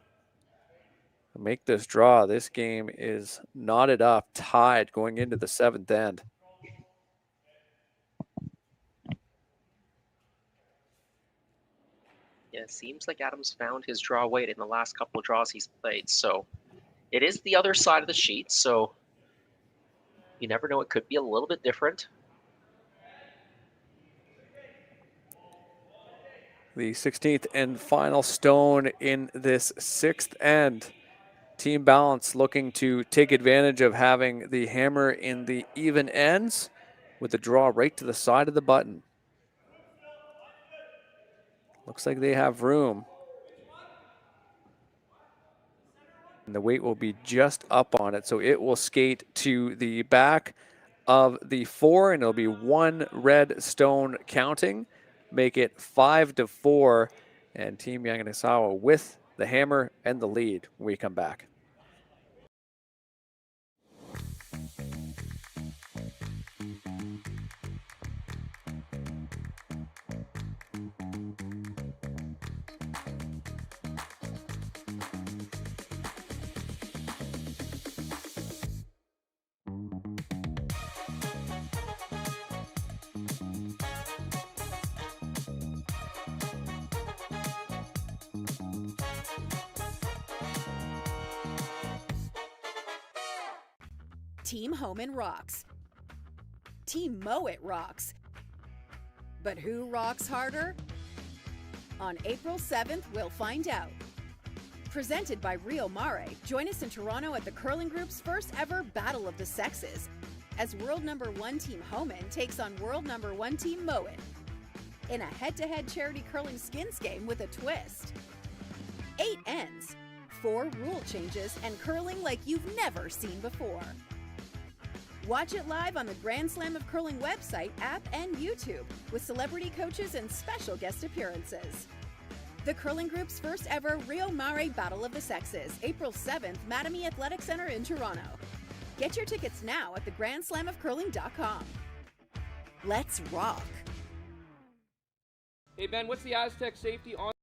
Make this draw. This game is knotted up, tied going into the 7th end. yeah, it seems like Adams found his draw weight in the last couple of draws he's played. So it is the other side of the sheet, so you never know. It could be a little bit different. The 16th and final stone in this 6th end. Team Balance looking to take advantage of having the hammer in the even ends with the draw right to the side of the button. Looks like they have room. And the weight will be just up on it, so it will skate to the back of the 4, and it'll be 1 red stone counting. Make it 5-4, and Team Yamaguchi with the hammer and the lead when we come back. Team Homan rocks. Team Mowat rocks. But who rocks harder? On April 7th, we'll find out. Presented by Rio Mare, join us in Toronto at the Curling Group's first ever Battle of the Sexes, as world #1 Team Homan takes on world #1 Team Mowat in a head-to-head charity curling skins game with a twist. 8 ends, 4 rule changes, and curling like you've never seen before. Watch it live on the Grand Slam of Curling website, app, and YouTube with celebrity coaches and special guest appearances. The Curling Group's first ever Rio Mare Battle of the Sexes, April 7th, Mattamy Athletic Center in Toronto. Get your tickets now at thegrandslamofcurling.com. Let's rock. Hey Ben, what's the Aztec safety on?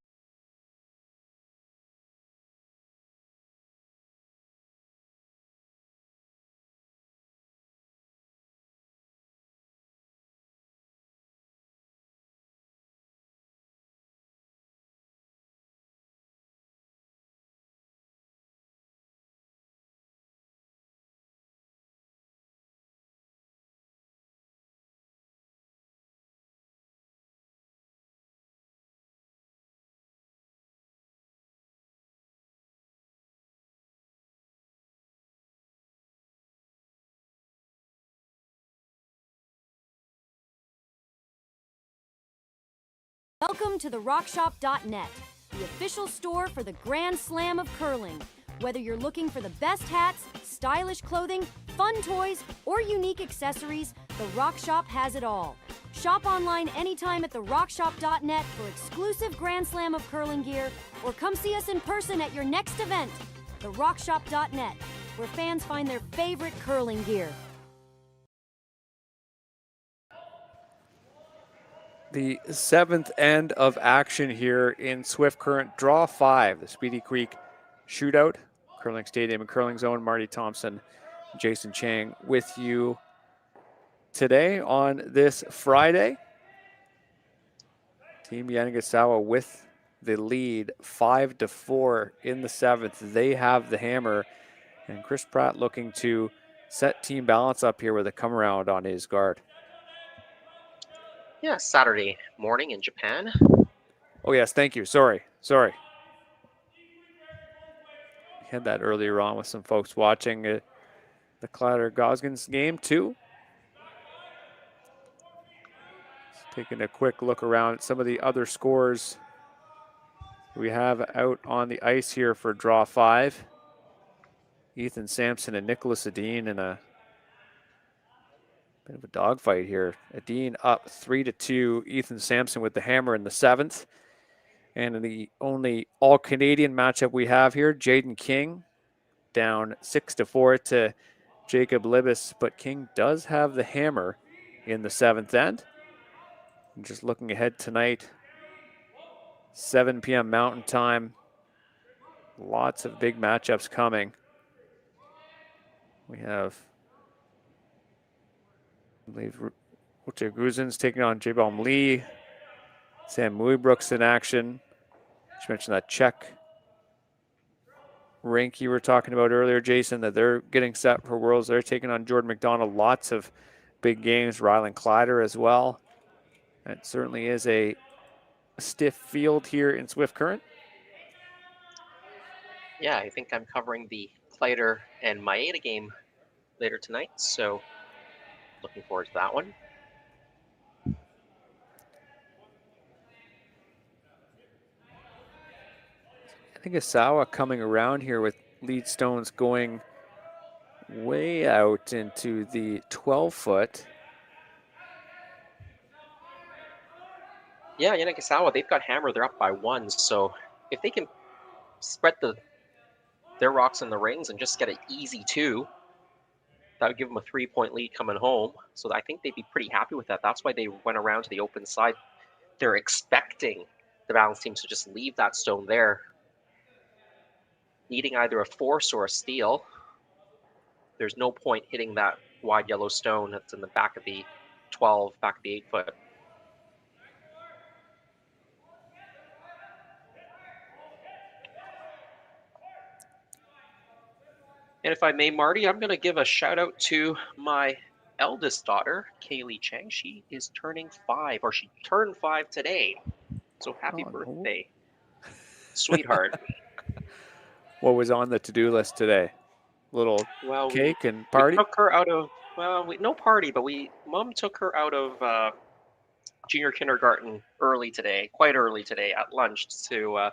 Welcome to the RockShop.net, the official store for the Grand Slam of Curling. Whether you're looking for the best hats, stylish clothing, fun toys, or unique accessories, the Rock Shop has it all. Shop online anytime at therockshop.net for exclusive Grand Slam of Curling gear, or come see us in person at your next event. The RockShop.net, where fans find their favorite curling gear. The 7th end of action here in Swift Current. Draw 5, the Speedy Creek Shootout. Curling Stadium and Curling Zone. Marty Thompson, Jason Chang with you today on this Friday. Team Yamaguchi with the lead, 5-4 in the 7th. They have the hammer. And Chris Pratt looking to set Team Ballance up here with a come around on his guard. Yeah, Saturday morning in Japan. Oh, yes, thank you. Sorry. We had that earlier on with some folks watching the Clatter-Goskins game, too. Just taking a quick look around at some of the other scores we have out on the ice here for Draw 5. Ethan Sampson and Nicholas Adine in a bit of a dogfight here. Adine up 3-2. Ethan Sampson with the hammer in the 7th. And in the only all-Canadian matchup we have here, Jaden King down 6-4 to Jacob Libis. But King does have the hammer in the 7th end. And just looking ahead tonight, 7 p.m. Mountain Time. Lots of big matchups coming. We have, I believe, Uche Guzins taking on J-Balm Lee. Sam Muibrooks in action. Just mentioned that Czech rink you were talking about earlier, Jason, that they're getting set for Worlds. They're taking on Jordan McDonald. Lots of big games. Rylan Kleider as well. It certainly is a stiff field here in Swift Current. Yeah, I think I'm covering the Kleider and Maeda game later tonight, so looking forward to that one. Karuizawa coming around here with lead stones going way out into the 12-foot. Yeah, Yamaguchi, they've got hammer. They're up by 1. So if they can spread their rocks in the rings and just get an easy 2, that would give them a 3-point lead coming home. So I think they'd be pretty happy with that. That's why they went around to the open side. They're expecting the Ballance teams to just leave that stone there, needing either a force or a steal. There's no point hitting that wide yellow stone that's in the back of the 12, back of the 8-foot. And if I may, Marty, I'm going to give a shout out to my eldest daughter, Kaylee Chang. She is turning 5, or she turned 5 today. So happy birthday, sweetheart. What was on the to-do list today? Little cake and party? We took her out of, no party, but Mom took her out of junior kindergarten quite early today at lunch to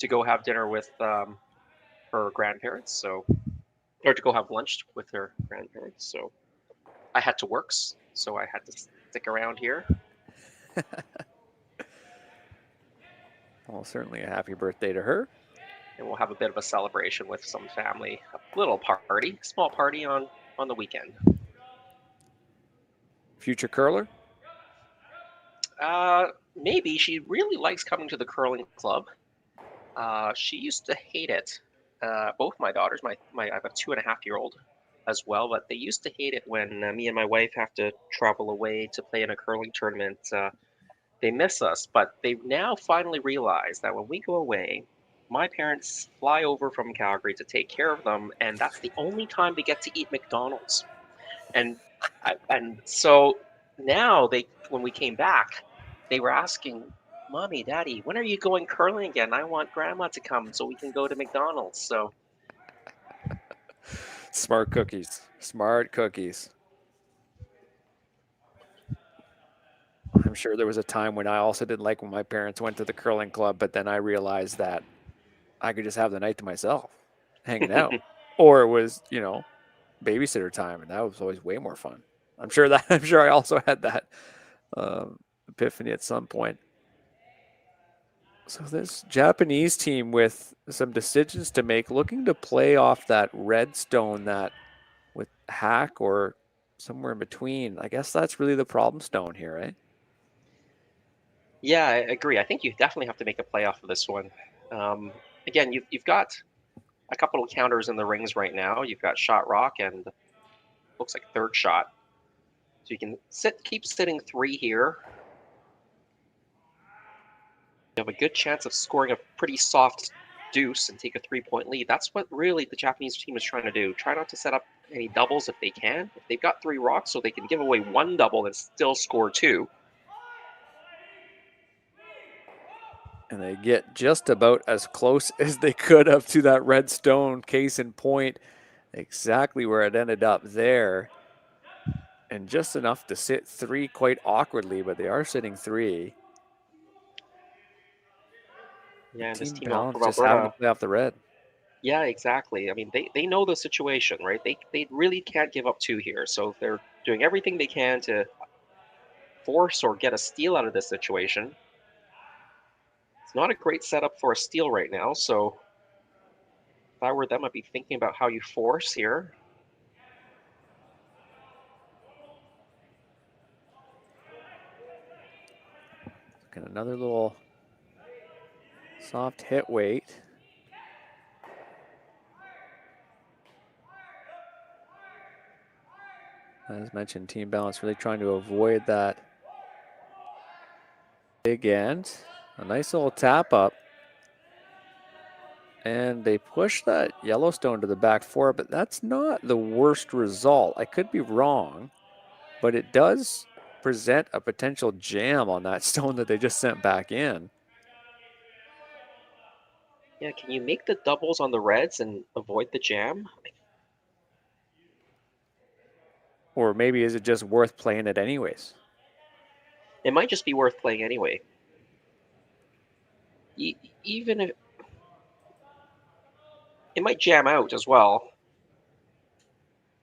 go have dinner with her grandparents. Or to go have lunch with her grandparents. So I had to work, so I had to stick around here. Well, certainly a happy birthday to her. And we'll have a bit of a celebration with some family, a little party, small party on the weekend. Future curler? Maybe. She really likes coming to the curling club. She used to hate it. Both my daughters, I have a 2.5-year-old as well, but they used to hate it when me and my wife have to travel away to play in a curling tournament. They miss us, but they've now finally realized that when we go away, my parents fly over from Calgary to take care of them, and that's the only time they get to eat McDonald's. And so now when we came back, they were asking, Mommy, Daddy, when are you going curling again? I want Grandma to come so we can go to McDonald's. So smart cookies. Smart cookies. I'm sure there was a time when I also didn't like when my parents went to the curling club, but then I realized that I could just have the night to myself, hanging out. Or it was, babysitter time, and that was always way more fun. I'm sure I also had that epiphany at some point. So this Japanese team with some decisions to make, looking to play off that red stone that with hack or somewhere in between. I guess that's really the problem stone here, right? Yeah, I agree. I think you definitely have to make a play off of this one. Again, you've got a couple of counters in the rings right now. You've got shot rock and looks like third shot. So you can keep sitting 3 here. You have a good chance of scoring a pretty soft deuce and take a 3-point lead. That's what really the Japanese team is trying to do. Try not to set up any doubles if they can. If they've got 3 rocks, so they can give away 1 double and still score 2. And they get just about as close as they could up to that red stone, case in point, exactly where it ended up there. And just enough to sit 3 quite awkwardly, but they are sitting 3. Yeah, and this team Ballance just having to play off the red. Yeah, exactly. I mean, they know the situation, right? They really can't give up 2 here. So they're doing everything they can to force or get a steal out of this situation. It's not a great setup for a steal right now. So if I were them, I'd be thinking about how you force here. Got another little soft hit weight. As mentioned, Team Ballance really trying to avoid that big end. A nice little tap up. And they push that Yellowstone to the back 4, but that's not the worst result. I could be wrong, but it does present a potential jam on that stone that they just sent back in. Yeah, can you make the doubles on the reds and avoid the jam? Or maybe is it just worth playing it anyways? It might just be worth playing anyway. Even if it might jam out as well.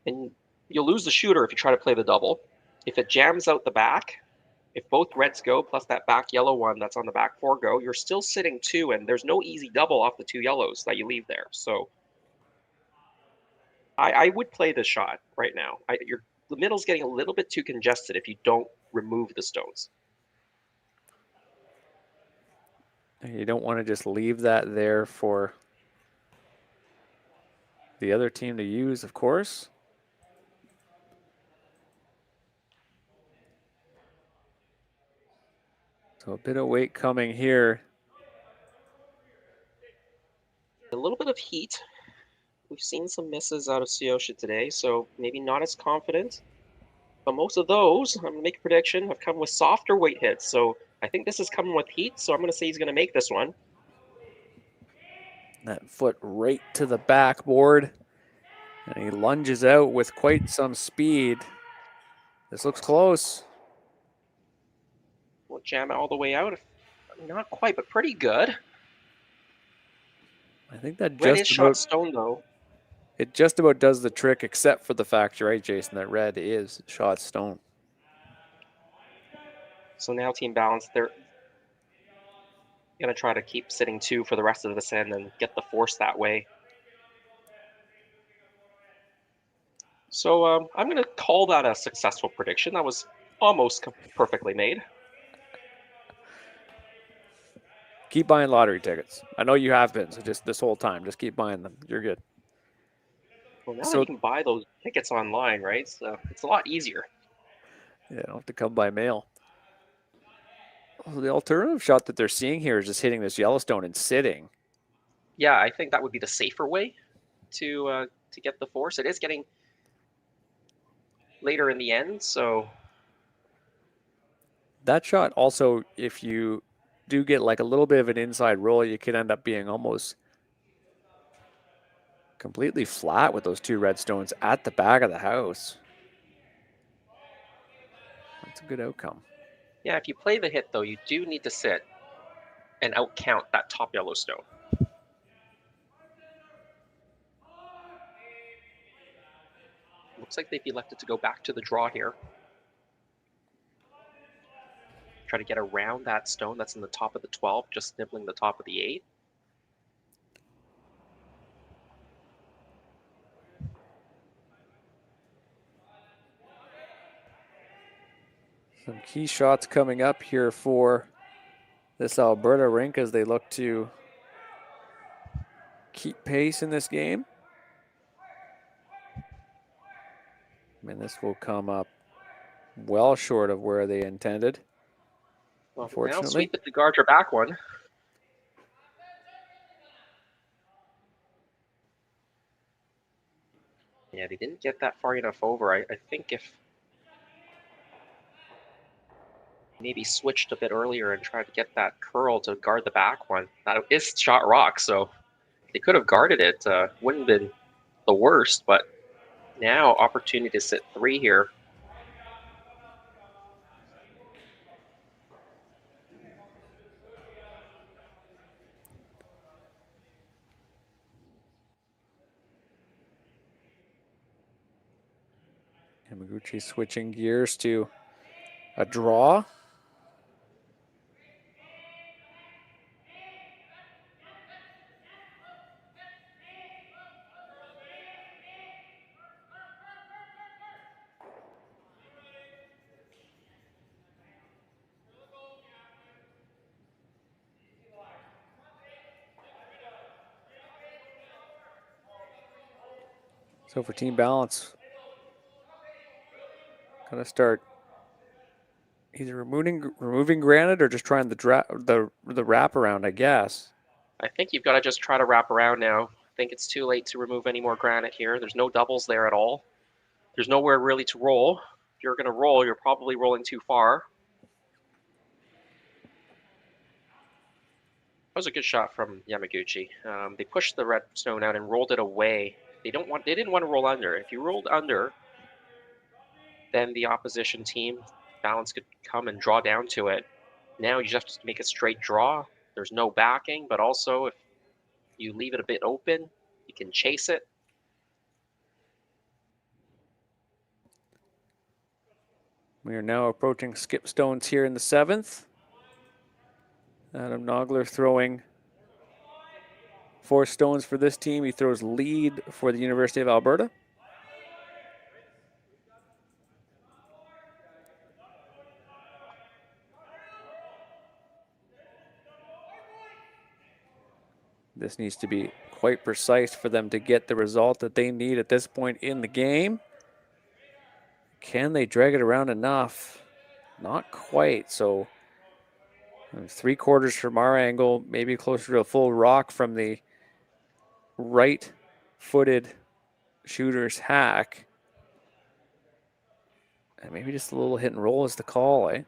And you'll lose the shooter if you try to play the double. If it jams out the back, if both reds go plus that back yellow one that's on the back 4 go, you're still sitting 2, and there's no easy double off the 2 yellows that you leave there. So I would play this shot right now. The middle's getting a little bit too congested if you don't remove the stones. You don't want to just leave that there for the other team to use, of course. So a bit of weight coming here. A little bit of heat. We've seen some misses out of Tsuyoshi today, so maybe not as confident. But most of those, I'm going to make a prediction, have come with softer weight hits. So I think this is coming with heat, so I'm going to say he's going to make this one. That foot right to the backboard. And he lunges out with quite some speed. This looks close. We'll jam it all the way out. Not quite, but pretty good. I think that Red just is shot stone, though. It just about does the trick, except for the fact, right, Jason, that red is shot stone. So now Team Balance, they're going to try to keep sitting 2 for the rest of this end and get the force that way. So I'm going to call that a successful prediction. That was almost perfectly made. Keep buying lottery tickets. I know you have been, so just this whole time, just keep buying them. You're good. Well, now you can buy those tickets online, right? So it's a lot easier. Yeah, you don't have to come by mail. Well, the alternative shot that they're seeing here is just hitting this Yellowstone and sitting. Yeah, I think that would be the safer way to get the force. It is getting later in the end, so that shot also, if you do get like a little bit of an inside roll, you could end up being almost completely flat with those 2 red stones at the back of the house. That's a good outcome. Yeah, if you play the hit, though, you do need to sit and outcount that top yellow stone. Looks like they've elected to go back to the draw here. Try to get around that stone that's in the top of the 12, just nibbling the top of the 8. Some key shots coming up here for this Alberta rink as they look to keep pace in this game. I mean, this will come up well short of where they intended. Well, unfortunately. Now sweep it to guard your back one. Yeah, they didn't get that far enough over. I think if maybe switched a bit earlier and tried to get that curl to guard the back one. That is shot rock, so they could have guarded it. Wouldn't have been the worst, but now opportunity to sit 3 here. Yamaguchi switching gears to a draw. So for Team Balance, gonna start either removing granite or just trying the wraparound, I guess. I think you've got to just try to wrap around now. I think it's too late to remove any more granite here. There's no doubles there at all. There's nowhere really to roll. If you're going to roll, you're probably rolling too far. That was a good shot from Yamaguchi. They pushed the red stone out and rolled it away. They didn't want to roll under. If you rolled under, then the opposition team, Balance, could come and draw down to it. Now you just have to make a straight draw. There's no backing, but also if you leave it a bit open, You can chase it. We are now approaching skip stones here in the 7th. Adam Nogler throwing 4 stones for this team. He throws lead for the University of Alberta. This needs to be quite precise for them to get the result that they need at this point in the game. Can they drag it around enough? Not quite. So 3/4 from our angle, maybe closer to a full rock from the right-footed shooter's hack. And maybe just a little hit and roll is the call, eh?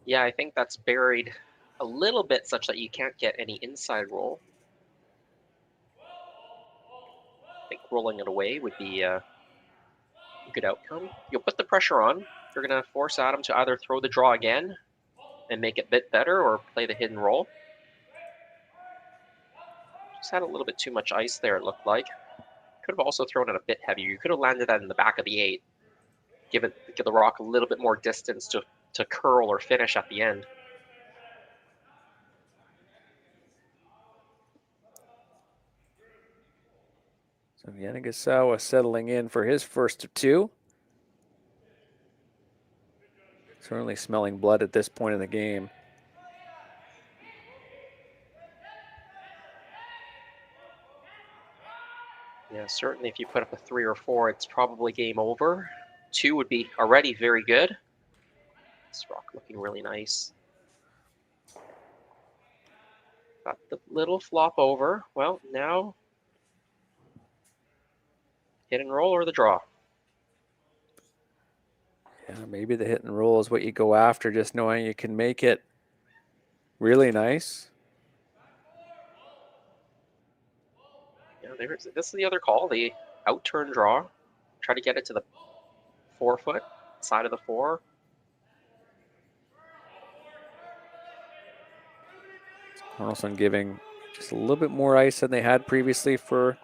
Yeah, I think that's buried a little bit such that you can't get any inside roll. I think rolling it away would be a good outcome. You'll put the pressure on. You're going to force Adam to either throw the draw again and make it a bit better or play the hidden roll. Just had a little bit too much ice there, it looked like. Could have also thrown it a bit heavier. You could have landed that in the back of the 8. Give the rock a little bit more distance to curl or finish at the end. So Yamaguchi settling in for his first of 2. Certainly smelling blood at this point in the game. Yeah, certainly if you put up a 3 or 4, it's probably game over. 2 would be already very good. This rock looking really nice. Got the little flop over. Well, now hit and roll or the draw. Yeah, maybe the hit and roll is what you go after, just knowing you can make it really nice. Yeah, this is the other call, the out-turn draw. Try to get it to the 4-foot side of the 4. Carlson giving just a little bit more ice than they had previously for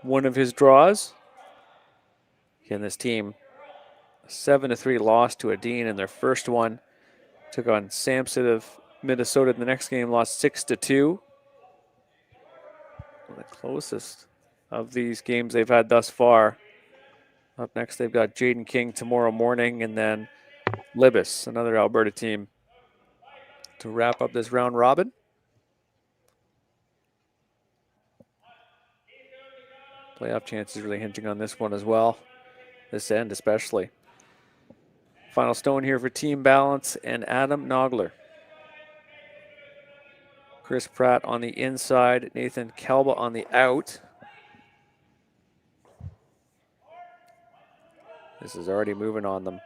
one of his draws. Again, this team, a 7-3 loss to Adine in their first one. Took on Samson of Minnesota in the next game, lost 6-2. The closest of these games they've had thus far. Up next, they've got Jaden King tomorrow morning, and then Libis, another Alberta team, to wrap up this round robin. Playoff chances really hinging on this one as well. This end especially. Final stone here for Team Ballance and Adam Nogler. Chris Pratt on the inside, Nathan Kalba on the out. This is already moving on them.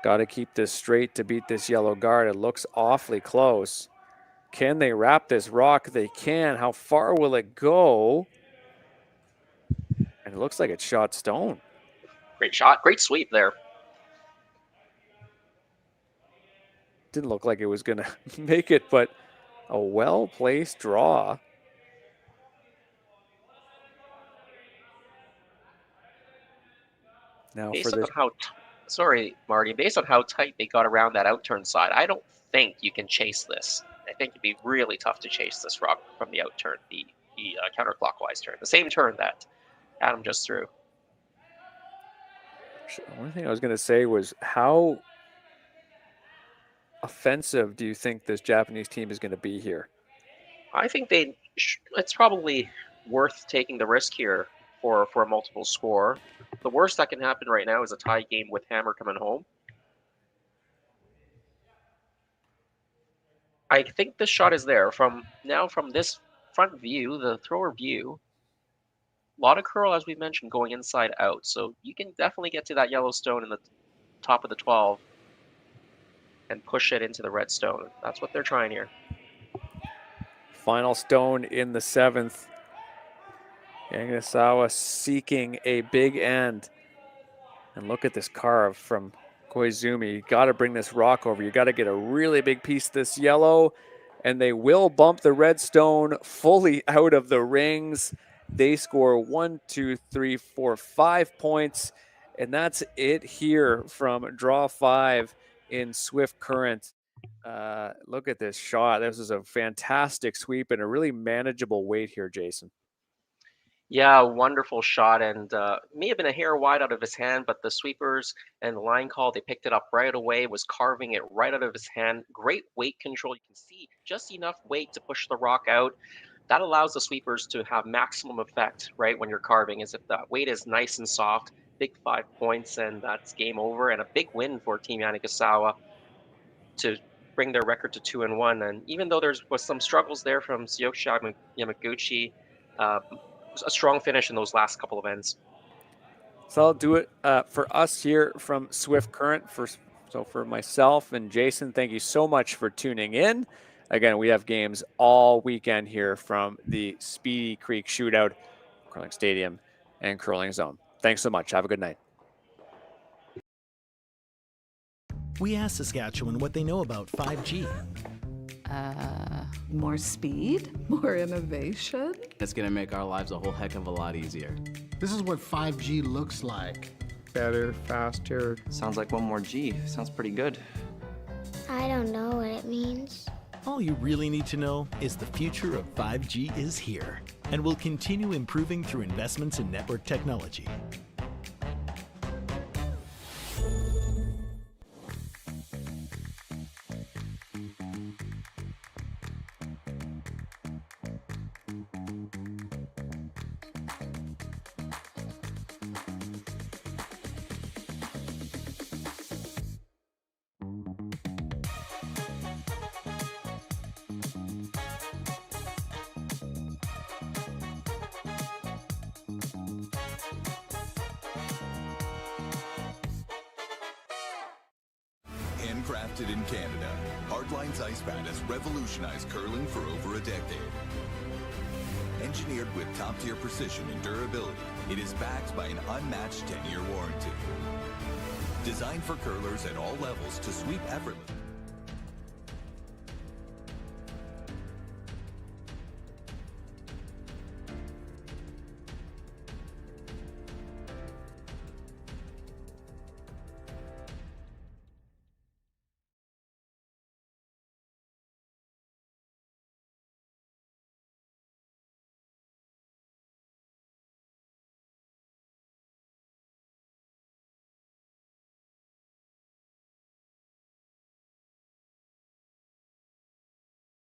Got to keep this straight to beat this yellow guard. It looks awfully close. Can they wrap this rock? They can. How far will it go? And it looks like it's shot stone. Great shot. Great sweep there. Didn't look like it was going to make it, but a well-placed draw. Now based for on this, how, sorry, Marty, based on how tight they got around that outturn side, I don't think you can chase this. I think it'd be really tough to chase this rock from the outturn, the counterclockwise turn, the same turn that Adam just threw. one thing I was going to say was how offensive do you think this Japanese team is going to be here? I think it's probably worth taking the risk here for a multiple score. The worst that can happen right now is a tie game with Hammer coming home. I think this shot is there. From this front view, the thrower view, a lot of curl, as we mentioned, going inside out. So you can definitely get to that yellow stone in the top of the 12 and push it into the red stone. That's what they're trying here. Final stone in the 7th. Yamaguchi seeking a big end. And look at this carve from Koizumi. You got to bring this rock over. You got to get a really big piece of this yellow. and they will bump the Redstone fully out of the rings. They score 1, 2, 3, 4, 5 points, and that's it here from draw 5 in Swift Current. Look at this shot. This is a fantastic sweep and a really manageable weight here, Jason. Yeah, wonderful shot, and may have been a hair wide out of his hand, but the sweepers and the line call, they picked it up right away, was carving it right out of his hand. Great weight control. You can see just enough weight to push the rock out. That allows the sweepers to have maximum effect, right, when you're carving, is if that weight is nice and soft. Big 5 points, and that's game over, and a big win for Team Karuizawa to bring their record to 2-1. And even though there was some struggles there from Tsuyoshi Yamaguchi, a strong finish in those last couple of ends. So I'll do it for us here from Swift Current. So for myself and Jason, thank you so much for tuning in. Again, we have games all weekend here from the Speedy Creek Shootout, Curling Stadium, and Curling Zone. Thanks so much. Have a good night. We asked Saskatchewan what they know about 5G. More speed, more innovation. It's going to make our lives a whole heck of a lot easier. This is what 5G looks like. Better, faster. Sounds like one more G. Sounds pretty good. I don't know what it means. All you really need to know is the future of 5G is here and will continue improving through investments in network technology. Handcrafted in Canada, Hardline's ice pad has revolutionized curling for over a decade. Engineered with top-tier precision and durability, it is backed by an unmatched 10-year warranty. Designed for curlers at all levels to sweep effortlessly.